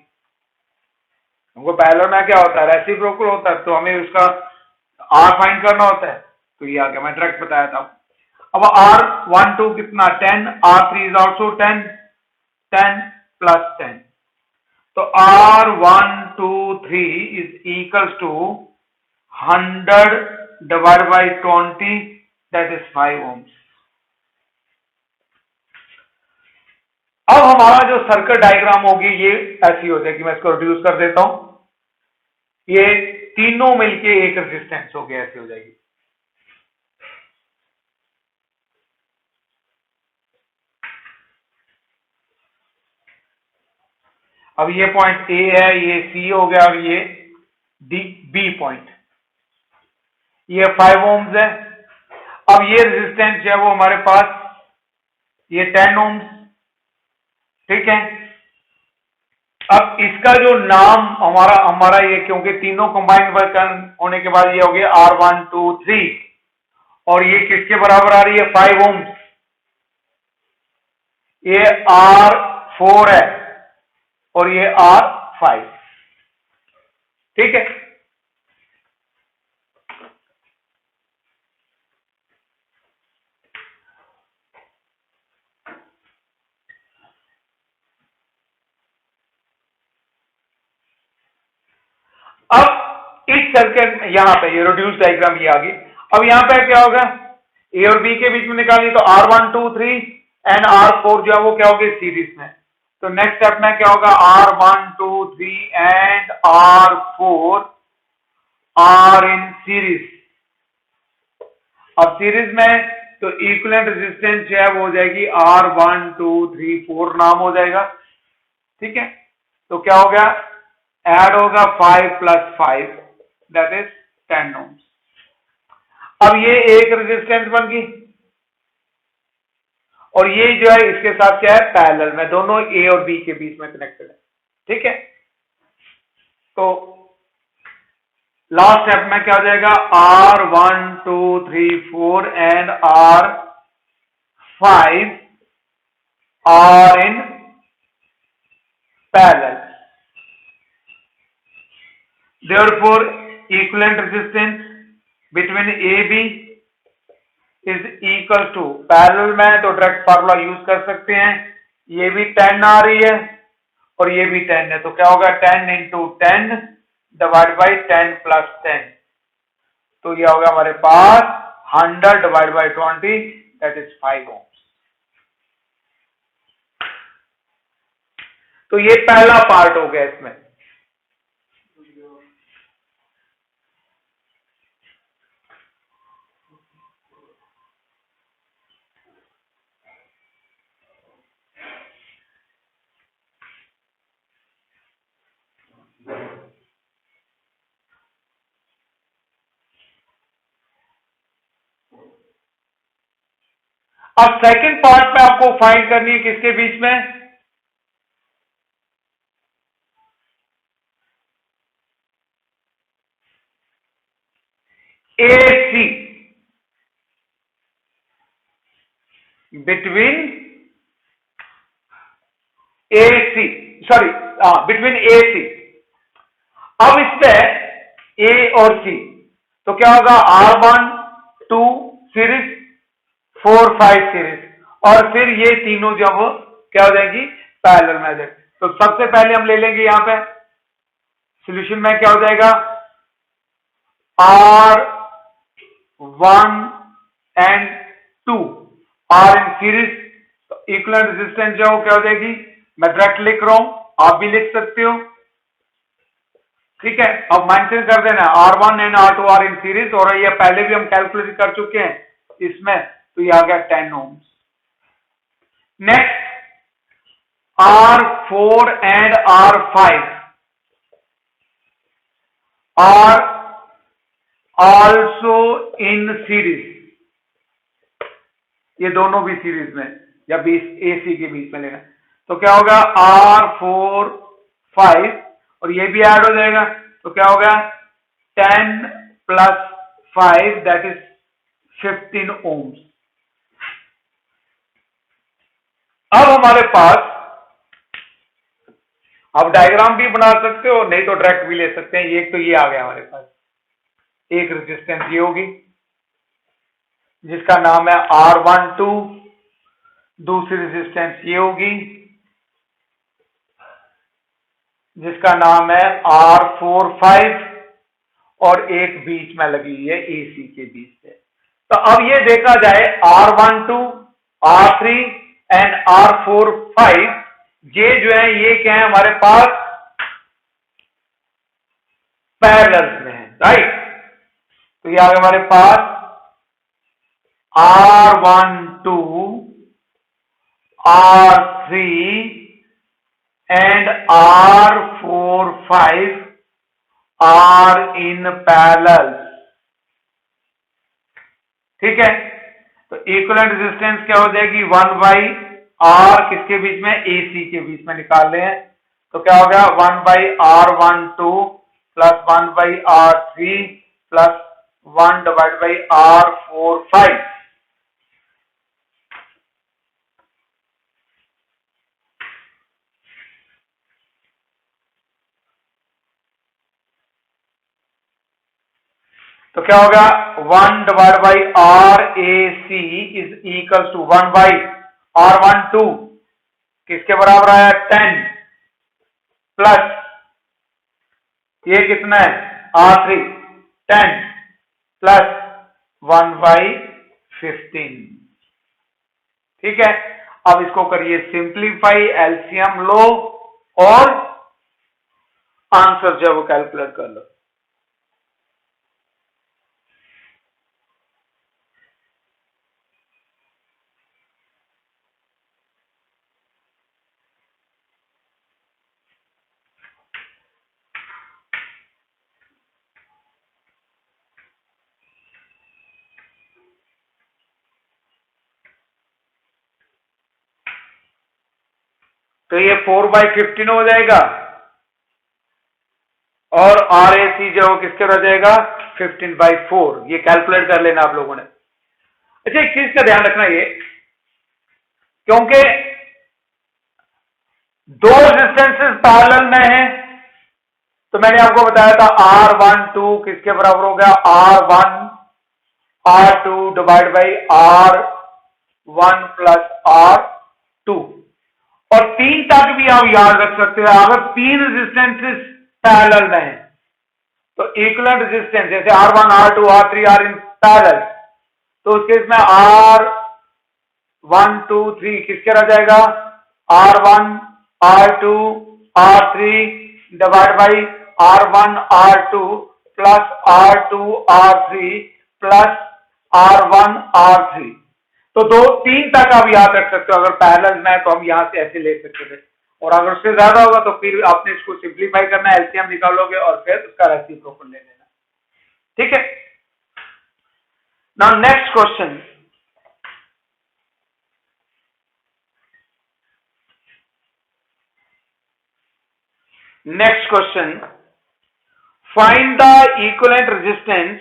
हमको पैरेलल में क्या होता है, रेसिप्रोकल होता है, तो हमें उसका R फाइंड करना होता है, तो ये आ गया, मैं डायरेक्ट बताया था। अब R12 कितना 10, R3 इज ऑल्सो 10, 10 प्लस 10, तो R123 is equals to 100 divide by 20 that is 5 ohms. अब हमारा जो सर्किट डायग्राम होगी ये ऐसी हो जाएगी, मैं इसको रिड्यूस कर देता हूं, ये तीनों मिलके एक रेजिस्टेंस हो गया, ऐसी हो जाएगी। अब ये पॉइंट ए है, ये सी हो गया और ये डी बी पॉइंट, ये 5 ओम्स है। अब ये रेजिस्टेंस जो है वो हमारे पास ये 10 ओम्स, ठीक है। अब इसका जो नाम हमारा ये, क्योंकि तीनों कंबाइंड होने के बाद ये हो गया R123 और ये किसके बराबर आ रही है, 5 ओम्स, ये R4 है और ये R5, ठीक है। अब इस सर्किट यहां पे ये रिड्यूस डायग्राम ये आ गई। अब यहां पे क्या होगा, ए और बी के बीच में निकाली तो R123 एंड R4 जो है वो क्या होगी, सीरीज में। तो नेक्स्ट स्टेप में क्या होगा, R123 and R4 are in series. अब सीरीज में तो इक्विवेलेंट रेजिस्टेंस जो है वो हो जाएगी R1234 नाम हो जाएगा, ठीक है। तो क्या हो गया, ऐड होगा 5 प्लस 5 दैट इज 10 ओम्स। अब ये एक रेजिस्टेंस बन गई और ये जो है इसके साथ क्या है, पैरेलल में, दोनों ए और बी के बीच में कनेक्टेड है, ठीक है। तो लास्ट स्टेप में क्या हो जाएगा, R1234 and R5 are in parallel, therefore equivalent resistance between AB is equal to, parallel में तो डायरेक्ट फार्मूला यूज कर सकते हैं, ये भी 10 आ रही है और ये भी 10 है, तो क्या होगा 10 इंटू 10 डिवाइड बाई 10 प्लस 10, तो ये होगा हमारे पास 100 divide by 20 that is 5 ohms. तो ये पहला पार्ट हो गया इसमें। अब सेकंड पार्ट में आपको फाइंड करनी है किसके बीच में, AC बिटवीन AC। अब इसमें A और C, तो क्या होगा R1 2 सीरीज 4 5 सीरीज, और फिर ये तीनों जो वो क्या हो जाएगी, पैरेलल मेथड। तो सबसे पहले हम ले लेंगे यहां पे सॉल्यूशन में क्या हो जाएगा, R1 and 2 are in series, तो इक्विवेलेंट रेजिस्टेंस जो क्या हो जाएगी, मैं डायरेक्ट लिख रहा हूं, आप भी लिख सकते हो, ठीक है। अब मेंशन कर देना R1 and R2 are in series, और ये पहले भी हम कैलकुलेट कर चुके हैं इसमें, तो ये आ गया 10 ohms. Next R4 and R5 are also in series, ये दोनों भी सीरीज में या बीच AC के बीच में लेना, तो क्या होगा R4 5 और ये भी ऐड हो जाएगा, तो क्या होगा 10 प्लस 5 दैट इज 15 ओम्स। अब हमारे पास, आप डायग्राम भी बना सकते हो, नहीं तो डायरेक्ट भी ले सकते हैं, एक तो ये आ गया हमारे पास, एक रेजिस्टेंस ये होगी जिसका नाम है R12, दूसरी रेजिस्टेंस ये होगी जिसका नाम है R45, और एक बीच में लगी हुई है AC के बीच से। तो अब ये देखा जाए R12, R3 एंड R45, ये जो है ये क्या है हमारे पास पैरेलल में है, राइट। तो ये आ गया हमारे पास R12, R3 and R45 are in parallel, ठीक है। तो इक्विवेलेंट रेजिस्टेंस क्या हो जाएगी, 1/R, किसके बीच में, AC के बीच में निकाल रहे हैं, तो क्या हो गया 1/R12 plus 1/R3 plus 1/R45। तो क्या होगा 1/RAC is equal to 1/R12, किसके बराबर आया 10, प्लस ये कितना है R3 10 प्लस 1/15, ठीक है। अब इसको करिए सिंप्लीफाई, एलसीएम लो और आंसर जो है वो कैलकुलेट कर लो। तो ये 4/15 हो जाएगा, और RAC जो किसके रह जाएगा 15/4, ये कैलकुलेट कर लेना आप लोगों ने। अच्छा, एक चीज का ध्यान रखना, ये क्योंकि दो रेजिस्टेंसेस पैरेलल में हैं, तो मैंने आपको बताया था R12 किसके बराबर हो गया R1 R2 divide by R1 plus R2, और 3 तक भी आप याद रख सकते हो। अगर 3 रेजिस्टेंसेस पैरेलल में है तो इक्विवेलेंट रेजिस्टेंस जैसे R1 R2 R3 are in parallel, तो उस केस में R1 2 3 किसके रह जाएगा R1 R2 R3 divide by R1 R2 plus R2 R3 plus R1 R3। तो 2 3 तक आप याद रख सकते हो, अगर पैरेलल में है तो हम यहां से ऐसे ले सकते थे, और अगर उससे ज्यादा होगा तो फिर आपने इसको सिंप्लीफाई करना है, एलसीएम निकालोगे और फिर उसका रेसिप्रोकल ले लेना, ठीक है। Now next question, next question, find the equivalent resistance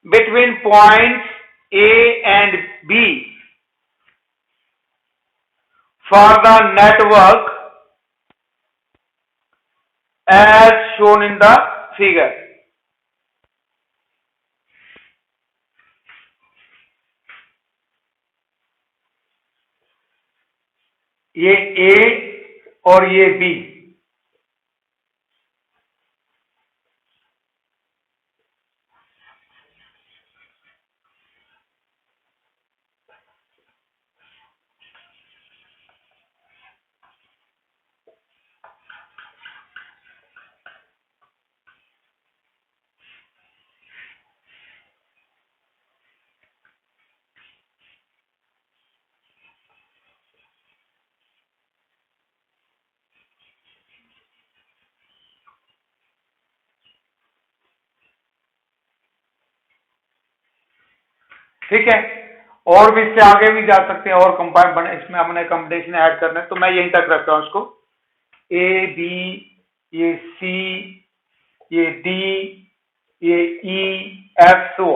between points A and B for the network as shown in the figure। ये ए और ये बी। ठीक है, और भी इससे आगे भी जा सकते हैं, और कंपाउंड बने, इसमें हमने कॉम्बिनेशन ऐड करना है, तो मैं यहीं तक रखता हूं इसको। ए बी, ये सी, ये डी, ये ई, एफ, सो।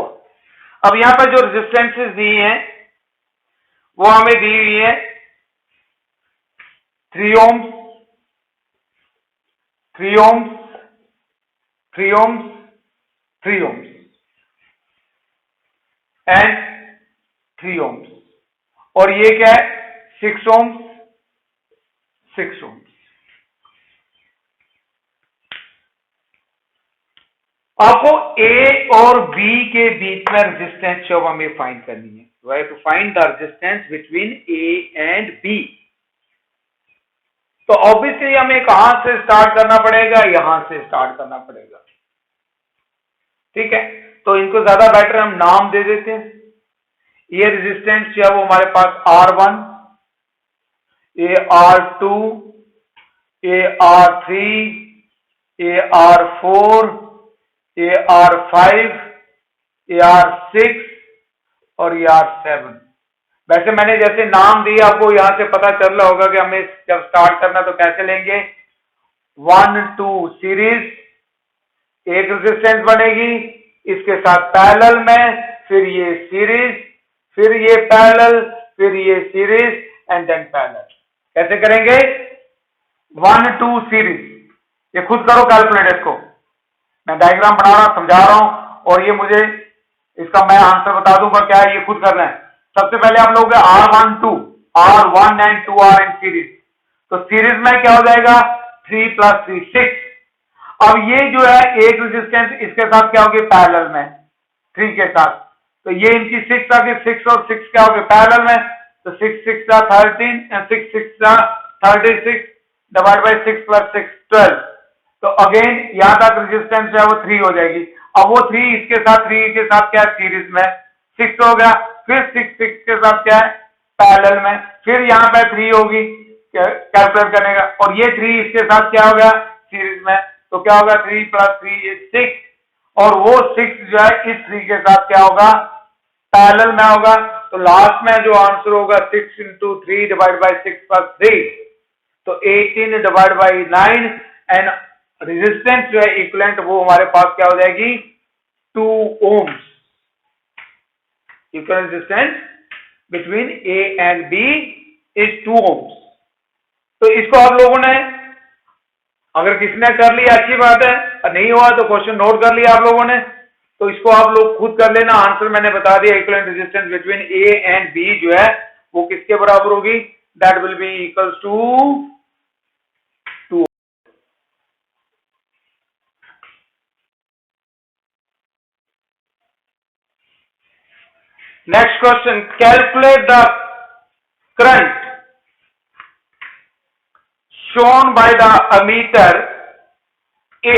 अब यहां पर जो रेजिस्टेंसेस दी हैं वो हमें दी हुई है 3 ohms, 3 ohms, 3 ohms, 3 ohms and 3 ohms, और ये क्या है 6 ohms, 6 ohms। आपको ए और बी के बीच में रेजिस्टेंस जब हमें फाइंड करनी है, तो I to find the resistance between A and B. तो ऑब्वियसली हमें कहां से स्टार्ट करना पड़ेगा, यहां से स्टार्ट करना पड़ेगा। ठीक है, तो इनको ज्यादा बेटर हम नाम दे देते हैं। ये रेजिस्टेंस जो है वो हमारे पास R1, ये R2, ये R3, ये R4, ये R5, ये R6 और ये R7। वैसे मैंने जैसे नाम दिए आपको यहां से पता चल रहा होगा कि हमें जब स्टार्ट करना तो कैसे लेंगे। 1 2 सीरीज, एक रेजिस्टेंस बनेगी इसके साथ पैरेलल में, फिर ये सीरीज, फिर ये पैरेलल, फिर ये सीरीज एंड देन पैरेलल। कैसे करेंगे? 1 2 सीरीज। ये खुद करो कैलकुलेट इसको, मैं डायग्राम बना रहा हूं, समझा रहा हूं, और ये मुझे इसका मैं आंसर बता दूंगा क्या है, ये खुद करना है। सबसे पहले हम लोग R1 and 2 are in series, तो सीरीज में क्या हो जाएगा 3 + 3 6। अब ये जो है एक रेजिस्टेंस इसके साथ क्या होगी पैरेलल में 3 के साथ, तो ये इनकी 6 आ गई, 6 और 6 क्या होगी पैरेलल में, तो 6 6 13, 6 6 36 डिवाइड बाई 6 + 6 12। तो अगेन यहां तक रेजिस्टेंस जो है वो 3 हो जाएगी। अब वो 3 इसके साथ 3 के साथ क्या है सीरीज में 6 हो गया, फिर 6 6 के साथ क्या है पैरेलल में, फिर यहाँ पे 3 होगी कैलकुलेट करने का, और ये 3 इसके साथ क्या हो गया सीरीज में, तो क्या होगा 3 + 3 is 6, और वो 6 जो है इस 3 के साथ क्या होगा पैरेलल में होगा। तो लास्ट में जो आंसर होगा 6 × 3 डिवाइड बाई 6 + 3, तो 18 डिवाइड बाई 9 एंड रेजिस्टेंस जो है इक्विवेलेंट वो हमारे पास क्या हो जाएगी 2 ohms। Equivalent resistance between A and B is 2 ohms। तो इसको आप लोगों ने, अगर किसी ने कर लिया अच्छी बात है, नहीं हुआ तो क्वेश्चन नोट कर लिया आप लोगों ने, तो इसको आप लोग खुद कर लेना। आंसर मैंने बता दिया, equivalent resistance between A and B जो है वो किसके बराबर होगी, that will be equals to 2। Next question, calculate the current shown by the ammeter A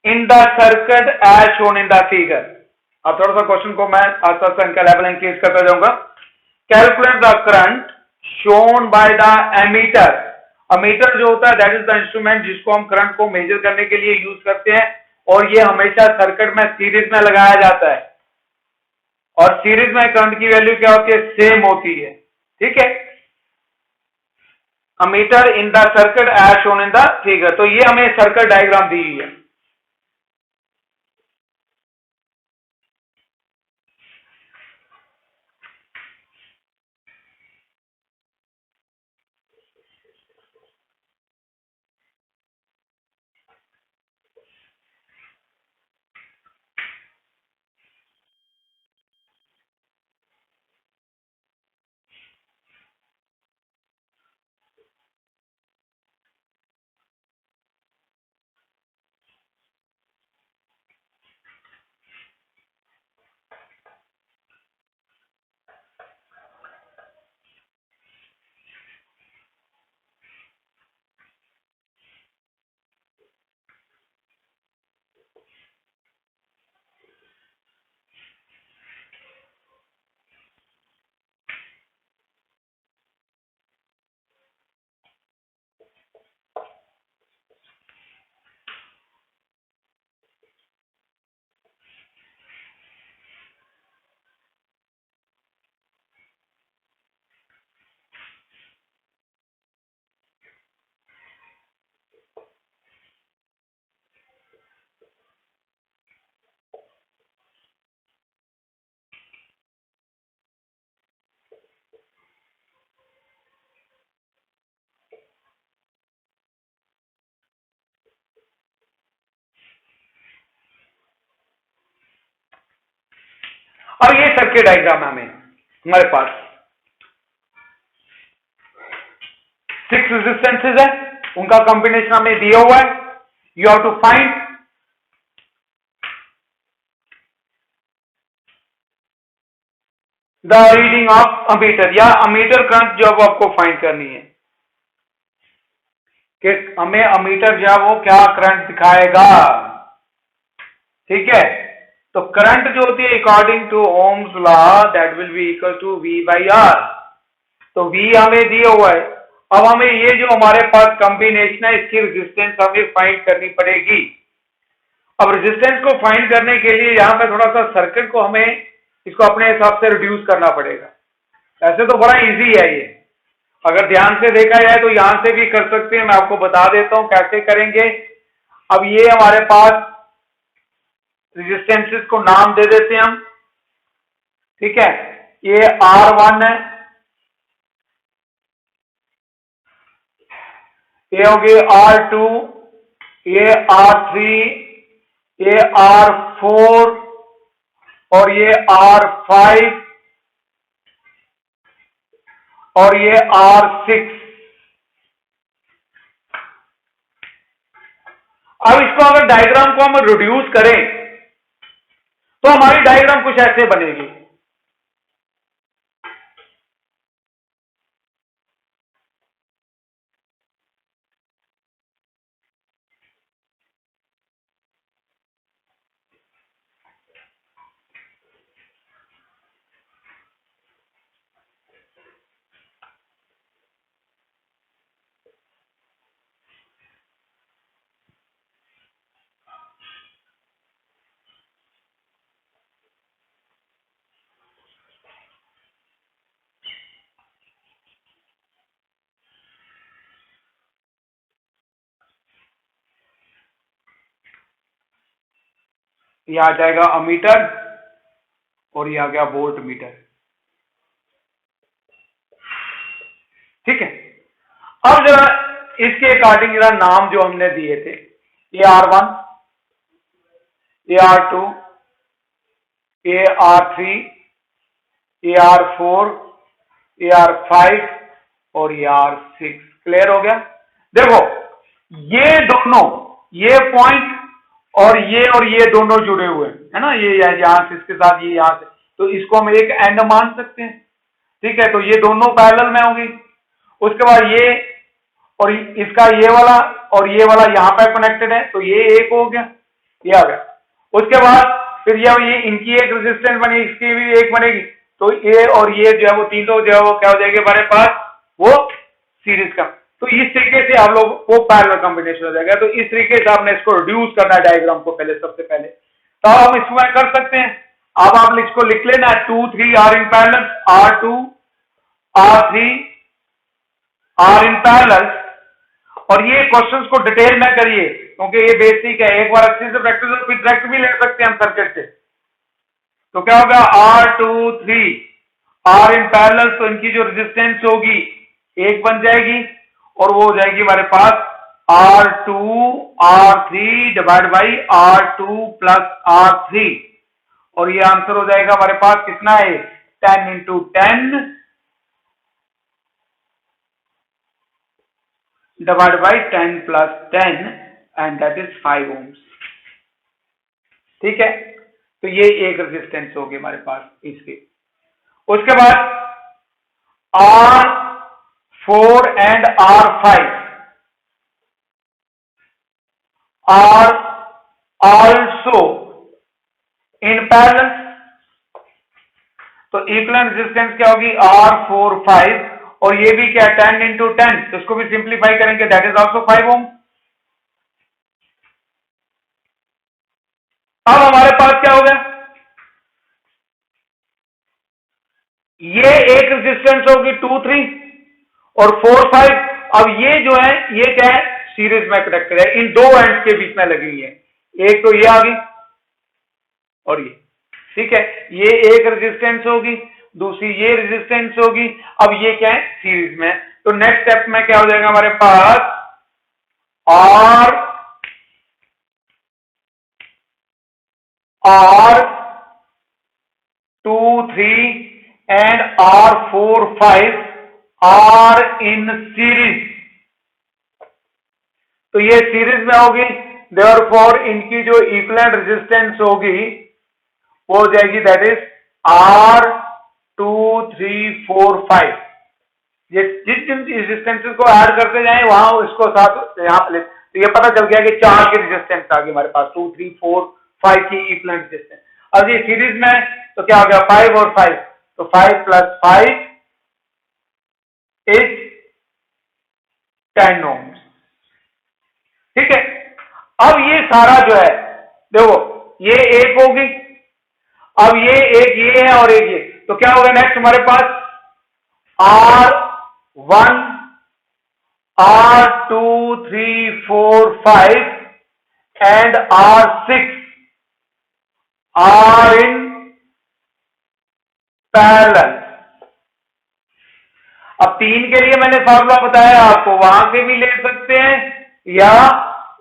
in the circuit as shown in the figure। अब थोड़ा सा क्वेश्चन को मैं आस्ते आस्ते इनका लेवल इंक्रीज करता जाऊंगा। Calculate the current shown by the ammeter. Ammeter जो होता है दैट इज द इंस्ट्रूमेंट जिसको हम करंट को मेजर करने के लिए यूज करते हैं, और ये हमेशा सर्किट में सीरीज में लगाया जाता है, और सीरीज में करंट की वैल्यू क्या होती है सेम होती है। ठीक है, ammeter in the circuit as shown in the figure. तो ये हमें सर्किट डायग्राम दी हुई है। अब ये सर्किट डायग्राम है हमारे पास 6 रेजिस्टेंसेज है, उनका कॉम्बिनेशन हमें दिया हुआ है। You have to find the reading of ammeter, या अमीटर करंट जो आपको फाइंड करनी है कि हमें अमीटर जो है वो क्या करंट दिखाएगा। ठीक है, तो करंट जो होती है according to Ohm's law that will be equal to V by R। तो V हमें दिया हुआ है, अब हमें ये जो हमारे पास कॉम्बिनेशन है इसकी रेजिस्टेंस हमें फाइंड करनी पड़ेगी। अब रेजिस्टेंस को फाइंड करने के लिए यहां पे थोड़ा सा सर्किट को हमें इसको अपने हिसाब से रिड्यूस करना पड़ेगा। ऐसे तो बड़ा इजी है ये, अगर ध्यान से देखा जाए तो यहां से भी कर सकते हैं, मैं आपको बता देता हूं कैसे करेंगे। अब ये हमारे पास रेजिस्टेंसेस को नाम दे देते हैं हम। ठीक है, ये R1 है, ये होगी R2, ये R3, ये R4 और ये R5 और ये R6। अब इसको अगर डायग्राम को हम रिड्यूस करें तो हमारी डायग्राम कुछ ऐसे बनेगी। ये आ जाएगा अमीटर और ये आ गया वोल्ट मीटर। ठीक है, अब जरा इसके अकॉर्डिंग जरा नाम जो हमने दिए थे, ये R1, ये R2, ये R3, ये R4, ये R5 और ये R6। क्लियर हो गया? देखो ये दोनों, ये पॉइंट और ये दोनों जुड़े हुए हैं, है ना, ये यहां से इसके साथ ये यहां से, तो इसको हम एक एंड मान सकते हैं। ठीक है, तो ये दोनों पैरेलल में होंगी। उसके बाद ये और इसका ये वाला और ये वाला यहां पे कनेक्टेड है, तो ये एक हो गया, ये आ गया। उसके बाद फिर ये इनकी एक रेजिस्टेंस बनी, इसकी भी एक बनेगी, तो ये और ये जो है वो तीनों जो है वो क्या हो जाएगी हमारे पास, वो सीरीज का। तो इस तरीके से आप लोग वो पैरेलल कॉम्बिनेशन हो जाएगा। तो इस तरीके से आपने इसको रिड्यूस करना है डायग्राम को पहले, सबसे पहले तो हम इसमें कर सकते हैं। अब आप इसको लिख लेना, 2 3 are in parallel, R2 R3 are in parallel. और ये क्वेश्चंस को डिटेल में करिए क्योंकि ये बेसिक है, एक बार अच्छे से प्रैक्टिस हो फिर डायरेक्ट भी ले सकते हैं हम सर्किट से। तो क्या होगा, R2 3 आर इन पैरेलल, तो इनकी जो रेजिस्टेंस होगी एक बन जाएगी और वो हो जाएगी हमारे पास R2 R3 divide by R2 plus R3। और ये आंसर हो जाएगा हमारे पास कितना है, 10 into 10 divide by 10 plus 10 and that is 5 ohms। ठीक है, तो ये एक रेजिस्टेंस होगी हमारे पास इसकी। उसके बाद R4 and R5 are also in parallel, तो इक्विवेलेंट रेजिस्टेंस क्या होगी, R4 5 और ये भी क्या, 10 इंटू 10, तो इसको भी सिंप्लीफाई करेंगे, दैट इज ऑल्सो 5 ohm। अब हमारे पास क्या हो गया, ये एक रेजिस्टेंस होगी 2 3 और 4 5। अब ये जो है ये क्या है, सीरीज में कनेक्टेड है, इन दो एंड्स के बीच में लगी हुई है, एक तो ये आ गई और ये। ठीक है, ये एक रेजिस्टेंस होगी, दूसरी ये रेजिस्टेंस होगी, अब ये क्या है, सीरीज में। तो नेक्स्ट स्टेप में क्या हो जाएगा हमारे पास, R2 3 and R4 5 are in series, तो ये सीरीज में होगी, देयरफॉर इनकी जो इक्विवेलेंट रेजिस्टेंस होगी वो हो जाएगी दैट इज R2 3 4 5। ये जिन जिन रेजिस्टेंसेस को ऐड करते जाए वहां इसको साथ यहां पे, तो ये पता चल गया कि 4 की रेजिस्टेंस आ गई हमारे पास, 2 3 4 5 की इक्विवेलेंट रेजिस्टेंस। अब ये सीरीज में तो क्या हो गया 5 और 5, तो 5 + 5 इज 10 ohms। ठीक है, अब ये सारा जो है देखो ये एक होगी, अब ये एक ये है और एक ये, तो क्या होगा नेक्स्ट हमारे पास R1 R2 3 4 5 and R6 are in parallel. अब 3 के लिए मैंने फॉर्मूला बताया आपको, वहां से भी ले सकते हैं या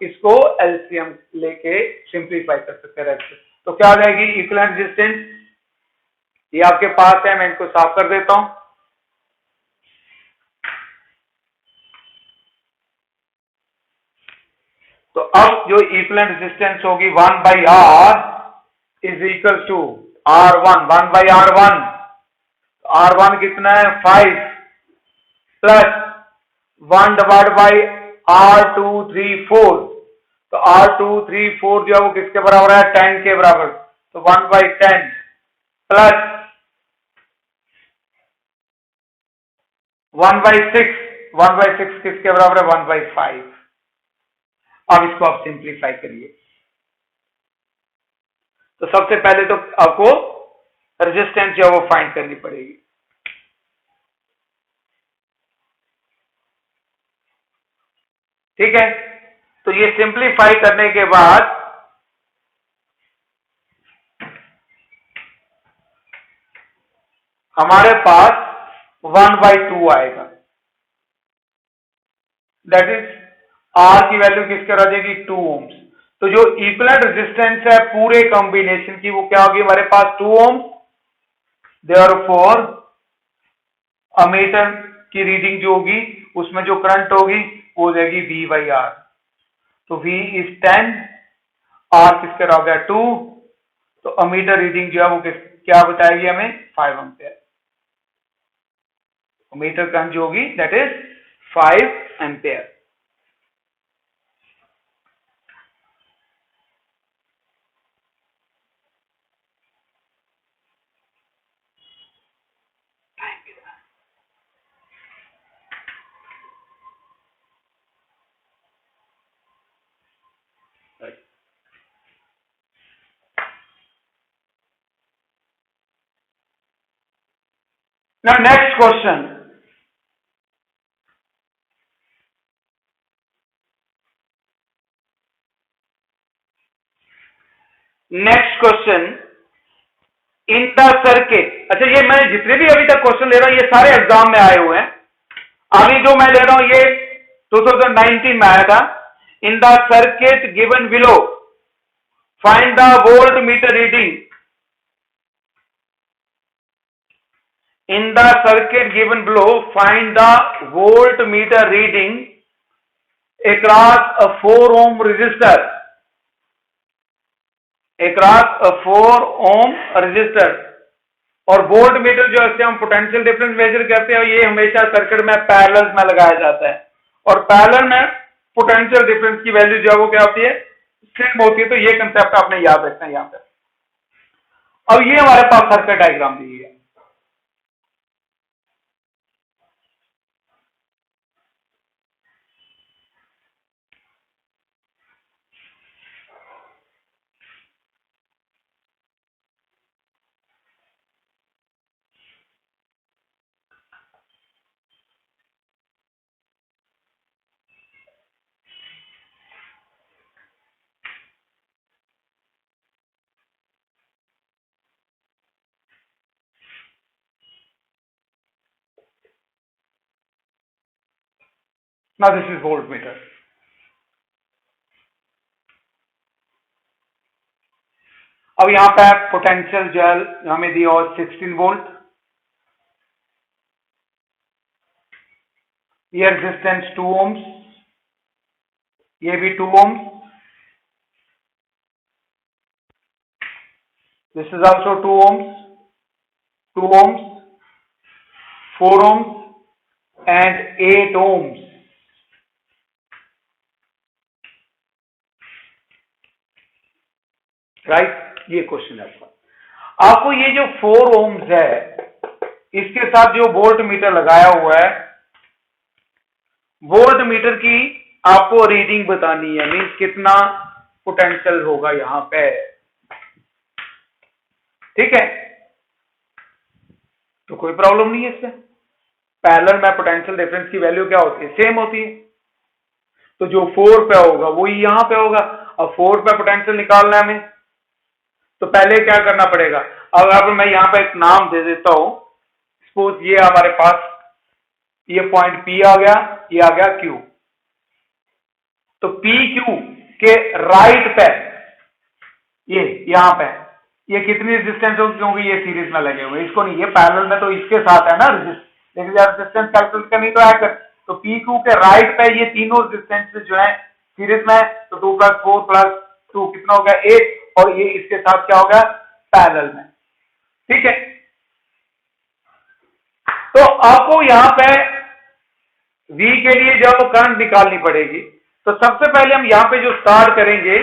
इसको एलसीएम लेके सिंप्लीफाई कर सकते हैं। तो क्या हो जाएगी इक्विवेलेंट रेजिस्टेंस, ये आपके पास है, मैं इनको साफ कर देता हूं। तो अब जो इक्विवेलेंट रेजिस्टेंस होगी 1/R is equal to R1, 1/R1, R1 कितना है 5 प्लस 1/R2 3 4, तो R2 3 4 जो है वो किसके बराबर है 10 के बराबर, तो 1/10 प्लस 1/6, 1/6 किसके बराबर है 1/5। अब इसको आप सिंप्लीफाई करिए, तो सबसे पहले तो आपको रेजिस्टेंस जो है वो फाइंड करनी पड़ेगी। ठीक है, तो ये सिंप्लीफाई करने के बाद हमारे पास 1/2 आएगा, दैट इज R की वैल्यू किसके आ जाएगी 2 ohms। तो जो इक्विवेलेंट रेजिस्टेंस है पूरे कॉम्बिनेशन की वो क्या होगी हमारे पास 2 ohms, देयरफॉर अमीटर की रीडिंग जो होगी उसमें जो करंट होगी वो हो जाएगी V/R। तो V इज 10, R किसके हो गया 2, तो अमीटर रीडिंग जो है वो क्या बताएगी हमें 5 एम्पियर। अमीटर करंट जो होगी that is 5 ampere. Now next question. Next question in the circuit. अच्छा ये मैं जितने भी अभी तक क्वेश्चन ले रहा हूं ये सारे एग्जाम में आए हुए हैं, अभी जो मैं ले रहा हूं ये 2019 में आया था। इन the circuit given below find the volt meter reading, in the circuit given below find the voltmeter reading across a 4 ohm resistor, across a 4 ohm resistor। और वोल्ट मीटर जो है हम पोटेंशियल डिफरेंस मेजर करते हैं, ये हमेशा circuit में parallel में लगाया जाता है, और पैरेलल में पोटेंशियल डिफरेंस की वैल्यू जो है वो क्या होती है सेम होती है। तो ये कंसेप्ट आपने याद रखना है यहां पर। अब ये हमारे पास सर्किट डायग्राम दी है, now this is voltmeter। अब यहां पे पोटेंशियल जो है हमें दिया और 16 वोल्ट, ये रेजिस्टेंस 2 ohms, ये भी 2 ohms, this is also 2 ohms, 2 ohms, 4 ohms and 8 ohms. Right, ये क्वेश्चन है आपको। ये जो 4 ohms है इसके साथ जो वोल्ट मीटर लगाया हुआ है, वोल्ट मीटर की आपको रीडिंग बतानी है, मीन्स कितना पोटेंशियल होगा यहां पे, ठीक है। तो कोई प्रॉब्लम नहीं है इससे। पैरेलल में पोटेंशियल डिफरेंस की वैल्यू क्या होती है, सेम होती है। तो जो 4 पे होगा वही यहां पे होगा। अब 4 पे पोटेंशियल निकालना है हमें, तो पहले क्या करना पड़ेगा, अब मैं यहां पे एक नाम दे देता हूं। सपोज ये हमारे पास ये पॉइंट P आ गया, ये आ गया Q। तो PQ के राइट पे ये यहां पे ये कितनी रेजिस्टेंस होगी, क्योंकि ये सीरीज में लगे हुए, इसको नहीं, ये पैरेलल में तो इसके साथ है ना लेकिन रेजिस्टेंस कैलकुलेट करनी तो है। तो PQ के राइट पे ये तीनों रेजिस्टेंस जो है सीरीज में, तो 2 + 4 + 2 कितना हो गया 8, और ये इसके साथ क्या होगा पैरेलल में, ठीक है। तो आपको यहां पे V के लिए जब करंट निकालनी पड़ेगी, तो सबसे पहले हम यहां पे जो स्टार्ट करेंगे,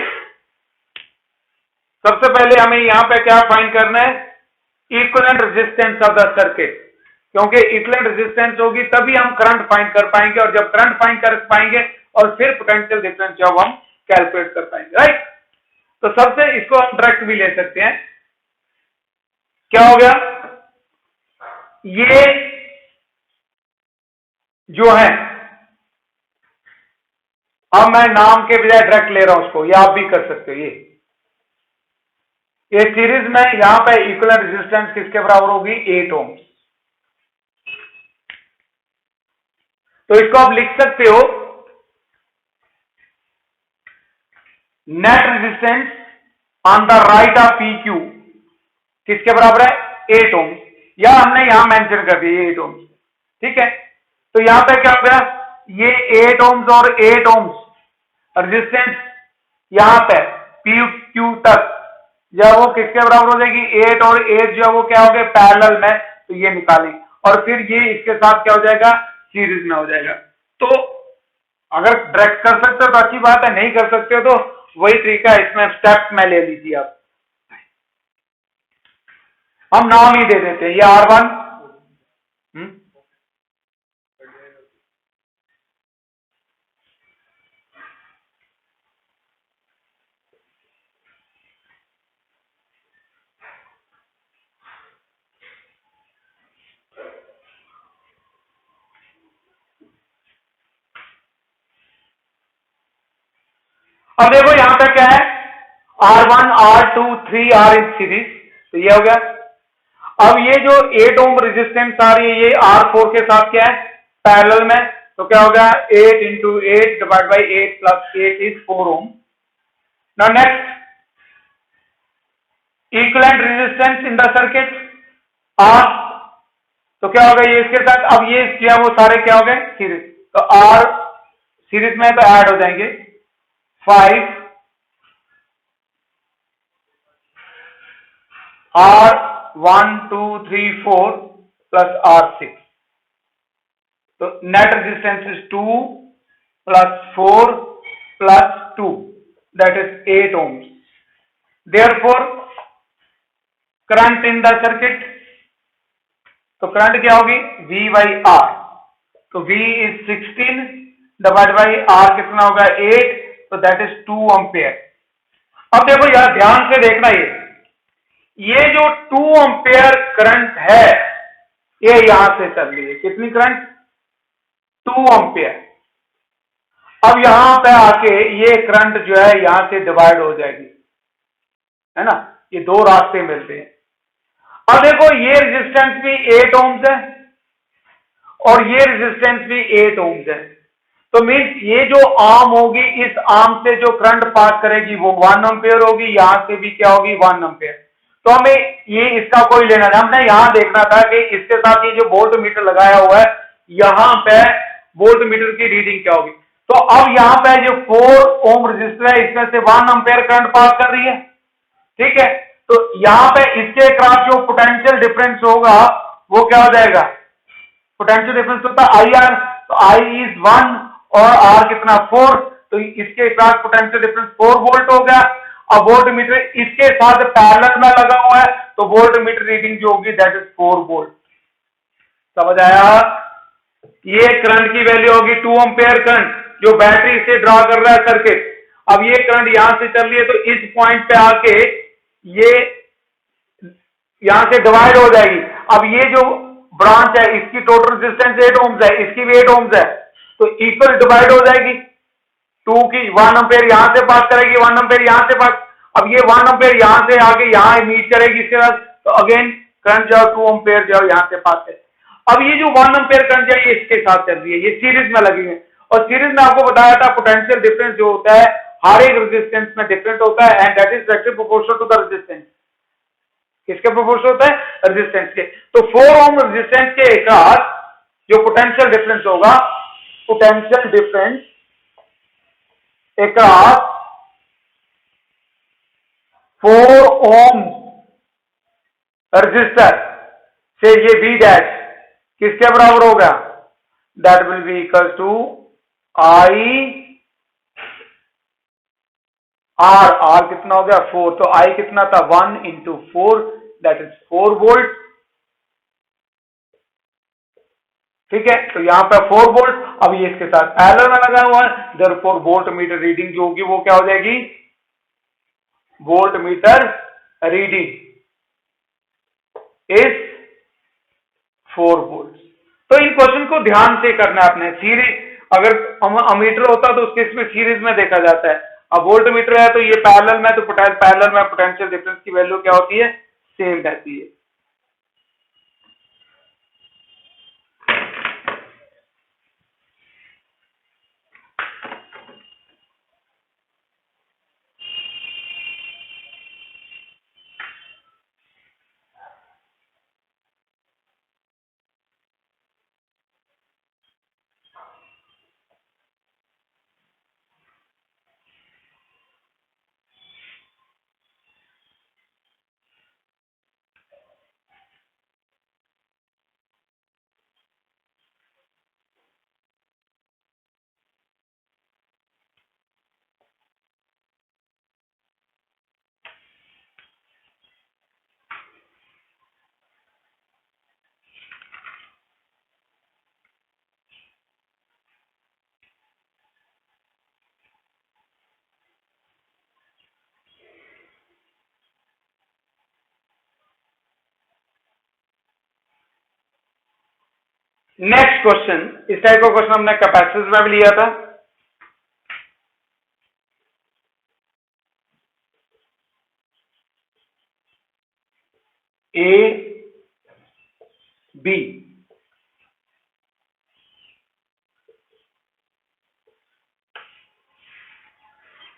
सबसे पहले हमें यहां पे क्या फाइंड करना है, equivalent resistance of the circuit, क्योंकि इक्विवेलेंट रेजिस्टेंस होगी तभी हम करंट फाइंड कर पाएंगे, और जब करंट फाइंड कर पाएंगे और फिर पोटेंशियल डिफरेंस जब हम कैलकुलेट कर पाएंगे, राइट। तो सबसे इसको हम डायरेक्ट भी ले सकते हैं। क्या हो गया, ये जो है, अब मैं नाम के बजाय डायरेक्ट ले रहा हूं उसको, या आप भी कर सकते हो। ये सीरीज में यहां पे इक्विवेलेंट रेजिस्टेंस किसके बराबर होगी, 8 ohms। तो इसको आप लिख सकते हो net resistance on the right of PQ किसके बराबर है, 8 ohms, या हमने यहां मेंशन कर दिया 8 ohms, ठीक है। तो यहां पे क्या हो गया, ये 8 ohms और 8 ohms रेजिस्टेंस यहां पे PQ तक जब वो किसके बराबर हो जाएगी, 8 और 8 जो है वो क्या हो गए पैरेलल में, तो ये निकालें, और फिर ये इसके साथ क्या हो जाएगा, सीरीज में हो जाएगा। तो अगर डायरेक्ट कर सकते हो तो अच्छी बात है, नहीं कर सकते हो तो वही तरीका है, इसमें स्टेप्स में ले लीजिए आप। हम नाम ही दे देते हैं, ये R1, अब देखो यहां पे क्या है, R1 R2 3 R इन सीरीज, तो ये हो गया। अब ये जो 8 ohm रेजिस्टेंस आ रही है, ये R4 के साथ क्या है पैरेलल में, तो क्या हो गया 8 × 8 / 8 + 8 is 4 ohm। Now next, equivalent resistance in the circuit R, तो क्या होगा ये इसके साथ, अब ये क्या वो सारे क्या हो गए सीरीज, तो R सीरीज में तो ऐड हो जाएंगे 5 R1 2 3 4 + R6, तो net resistance is 2 + 4 + 2, that is 8 ohms। Therefore current in the circuit, तो करंट क्या होगी V/R, तो V इज 16 / R कितना होगा 8, तो दैट इज 2 एम्पियर। अब देखो यार ध्यान से देखना, ये जो 2 एम्पियर करंट है ये यहां से चल रही है, कितनी करंट 2 एम्पियर। अब यहां पे आके ये करंट जो है यहां से डिवाइड हो जाएगी, है ना, ये दो रास्ते मिलते हैं। अब देखो ये रेजिस्टेंस भी 8 ohms है और ये रेजिस्टेंस भी 8 ohms है, तो मीन्स ये जो आर्म होगी, इस आर्म से जो करंट पास करेगी वो 1 एम्पियर होगी, यहां से भी क्या होगी 1 एम्पियर। तो हमें ये इसका कोई लेना नहीं, हमने यहां देखना था कि इसके साथ ये जो वोल्ट मीटर लगाया हुआ है यहां पे वोल्ट मीटर की रीडिंग क्या होगी। तो अब यहां पे जो 4 ओम रजिस्टर है इसमें से 1 एम्पियर करंट पास कर रही है, ठीक है। तो यहां पे इसके क्रॉस जो पोटेंशियल डिफरेंस होगा वो क्या हो जाएगा, पोटेंशियल डिफरेंस होता है आई आर, तो आई इज 1 और आर कितना 4, तो इसके साथ पोटेंशियल डिफरेंस 4 वोल्ट हो गया। अब वोल्ट मीटर इसके साथ पैरेलल में लगा हुआ है तो वोल्ट मीटर रीडिंग जो होगी दैट इज 4 वोल्ट। समझ आया? ये करंट की वैल्यू होगी 2 एम्पियर करंट जो बैटरी से ड्रा कर रहा है सर्किट। अब ये करंट यहां से चल रही है तो इस पॉइंट पे आके ये यहां से डिवाइड हो जाएगी। अब ये जो ब्रांच है इसकी टोटल रेजिस्टेंस 8 ओम्स है, इसकी भी 8 ओम्स है, तो इक्वल डिवाइड हो जाएगी। 2 की 1 एम्पियर यहां से पास करेगी, 1 एम्पियर यहां से पास। अब ये 1 एम्पियर यहां से आगे यहां मीट करेगी इसके बाद, तो अगेन करंट जाओ 2 एम्पियर जाओ यहां से पास है। अब ये जो 1 एम्पियर करंट है ये इसके साथ चल रही है, ये सीरीज में लगी है, और सीरीज में आपको बताया था पोटेंशियल डिफरेंस जो होता है हर एक रेजिस्टेंस में डिफरेंट होता है and that is directly proportional to the resistance. किसके प्रोपोर्शनल होता है? रेजिस्टेंस के। तो 4 ओम रेजिस्टेंस के साथ जो पोटेंशियल डिफरेंस होगा, potential difference across 4 ohm resistor से ये V डैश किसके बराबर होगा? That will be equal to I R कितना हो गया 4, तो I कितना था 1 इंटू 4 दैट इज 4 वोल्ट, ठीक है। तो यहां पर 4 वोल्ट, अब ये इसके साथ पैरेलल में लगा हुआ है, देयरफॉर वोल्ट मीटर रीडिंग जो होगी वो क्या हो जाएगी, volt meter reading is 4 volt. तो इन क्वेश्चन को ध्यान से करना है आपने। सीरीज अगर अमीटर होता तो उसके इसमें सीरीज में देखा जाता है, अब वोल्ट मीटर है तो ये पैरेलल में, तो पैरेलल में पोटेंशियल डिफरेंस की वैल्यू क्या होती है, सेम रहती है। नेक्स्ट क्वेश्चन, इस टाइप का क्वेश्चन हमने कैपेसिटर में भी लिया था। A B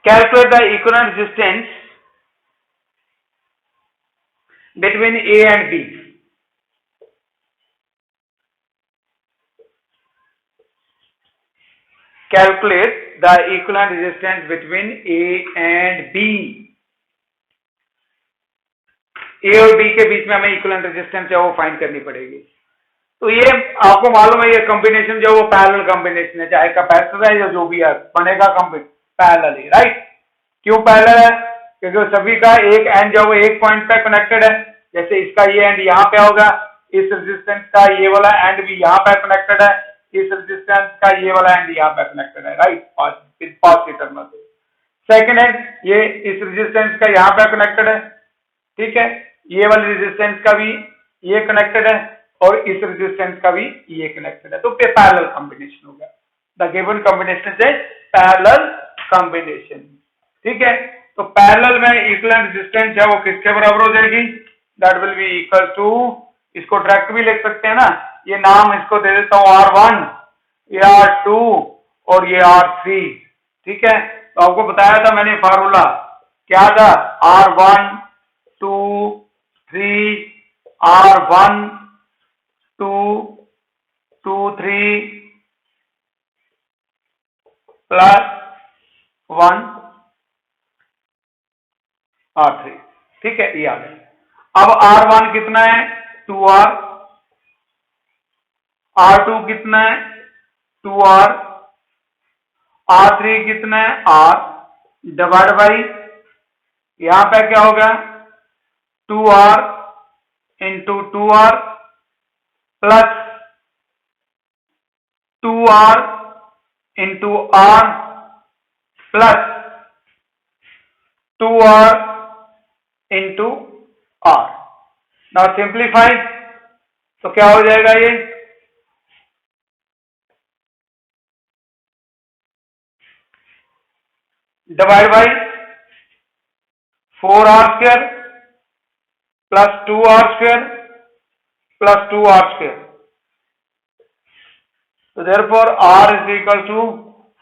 calculate the equivalent resistance between A and B. Calculate the equivalent resistance between A and B। A और B के बीच में हमें इक्विवेलेंट रेजिस्टेंस है वो फाइंड करनी पड़ेगी। तो ये आपको मालूम है ये कॉम्बिनेशन जो वो पैरेलल कॉम्बिनेशन है, चाहे कैपेसिटर है या जो भी है बनेगा पैरेलल ही, राइट। क्यों पैरेलल है? क्योंकि सभी का एक एंड जो वो एक पॉइंट पे कनेक्टेड है, जैसे इसका ये एंड यहाँ पे होगा, इस रेजिस्टेंस का ये वाला एंड भी यहाँ पे कनेक्टेड है, इस रेजिस्टेंस का ये वाला एंड यहाँ पे कनेक्टेड है, राइट, पॉजिटिव टर्मिनल से। सेकंड है ये इस रेजिस्टेंस का यहाँ पे कनेक्टेड है, ठीक है, ये वाले रेजिस्टेंस का भी ये कनेक्टेड है और इस रेजिस्टेंस का भी ये कनेक्टेड है, तो पैरेलल कॉम्बिनेशन होगा। द गिवन कॉम्बिनेशन से पैरेलल कॉम्बिनेशन, ठीक है। तो पैरेलल में इक्विवेलेंट रेजिस्टेंस है वो किसके बराबर हो जाएगी? That will be equal to, इसको डायरेक्ट भी लिख सकते हैं ना, ये नाम इसको दे देता हूं R1 या R2 और ये R3, ठीक है। तो आपको बताया था मैंने फार्मूला क्या था, R1 2 3 R1 2 2 3 प्लस 1 R3, ठीक है, ये आ गया। अब R1 कितना है 2R, R2 कितना है 2R, R3 कितना है R, डिवाइड बाई यहां पे क्या होगा 2R into 2R plus 2R into R plus 2R into R। Now simplify, तो क्या हो जाएगा ये divide by 4R² plus 2R² plus 2R²। तो therefore R is equal to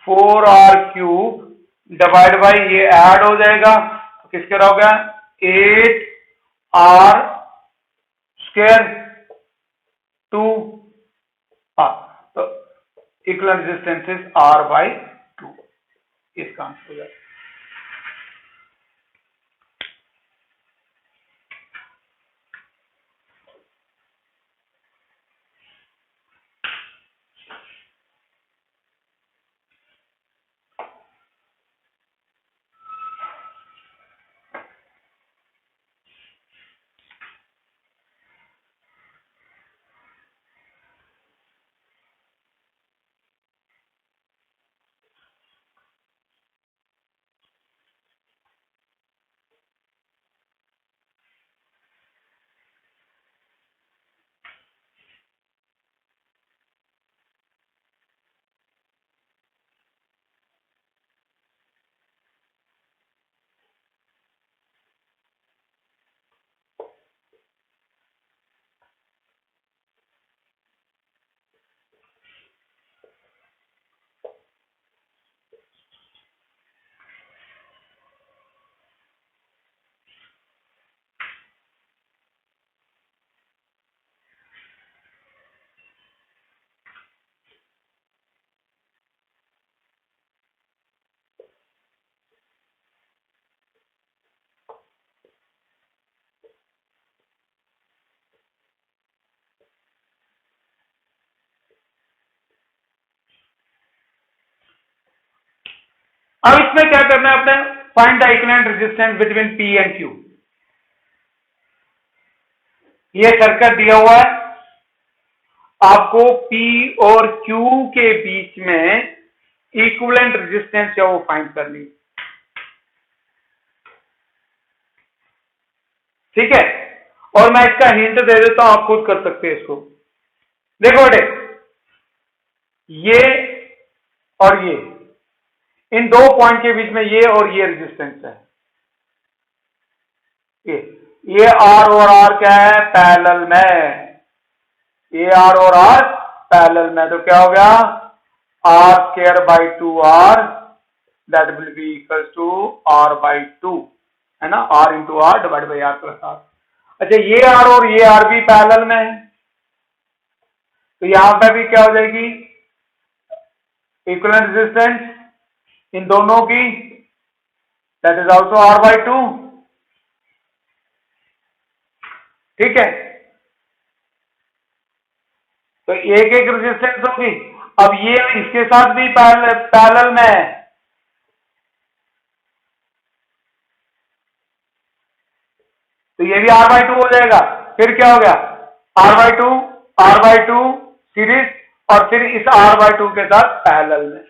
4R³ divide by ये ऐड हो जाएगा, तो किसके रहोगा 8R² 2R। तो इक्विवेलेंट रेजिस्टेंस इज R/2, इसका आंसर हो जाएगा। अब इसमें क्या करना है अपने, find the equivalent resistance between P and Q। ये सर्किट दिया हुआ है, आपको P और Q के बीच में इक्विवेलेंट रेजिस्टेंस है वो फाइंड करनी, ठीक है। और मैं इसका हिंट दे देता हूं, आप खुद कर सकते हैं इसको। देखो बेटे, ये और ये, इन दो पॉइंट के बीच में ये और ये रेजिस्टेंस है, ये R और R क्या है पैरेलल में, ये R और R पैरेलल में, तो क्या हो गया R²/2R that will be equal to R/2, है ना, R into R divide by R plus R। अच्छा, ये R और ये R भी पैरेलल में है, तो यहां पे भी क्या हो जाएगी इक्विवेलेंट रेजिस्टेंस इन दोनों की, दैट इज आल्सो R/2, ठीक है। तो एक एक रेजिस्टेंस होगी। अब ये इसके साथ भी पैरेलल में है, तो ये भी R/2 हो जाएगा। फिर क्या हो गया R/2 सीरीज, और फिर इस R/2 के साथ पैरेलल में।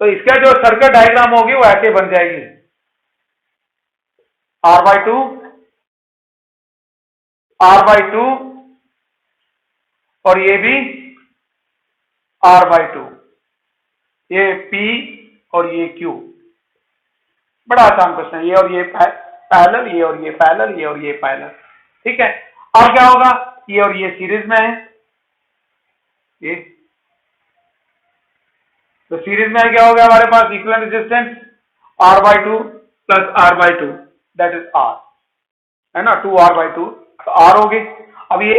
तो इसका जो सर्किट डायग्राम होगी वो ऐसे बन जाएगी, R/2 और ये भी R/2, ये P और ये Q। बड़ा आसान क्वेश्चन है, ये और ये पैरेलल, ये और ये पैरेलल, ये और ये पैरेलल, ठीक है। अब क्या होगा, ये और ये सीरीज में है, ये तो सीरीज में क्या हो गया हमारे पास equivalent resistance R/2 plus R/2 that is R, है ना, 2R/2 तो R होगी। अब ये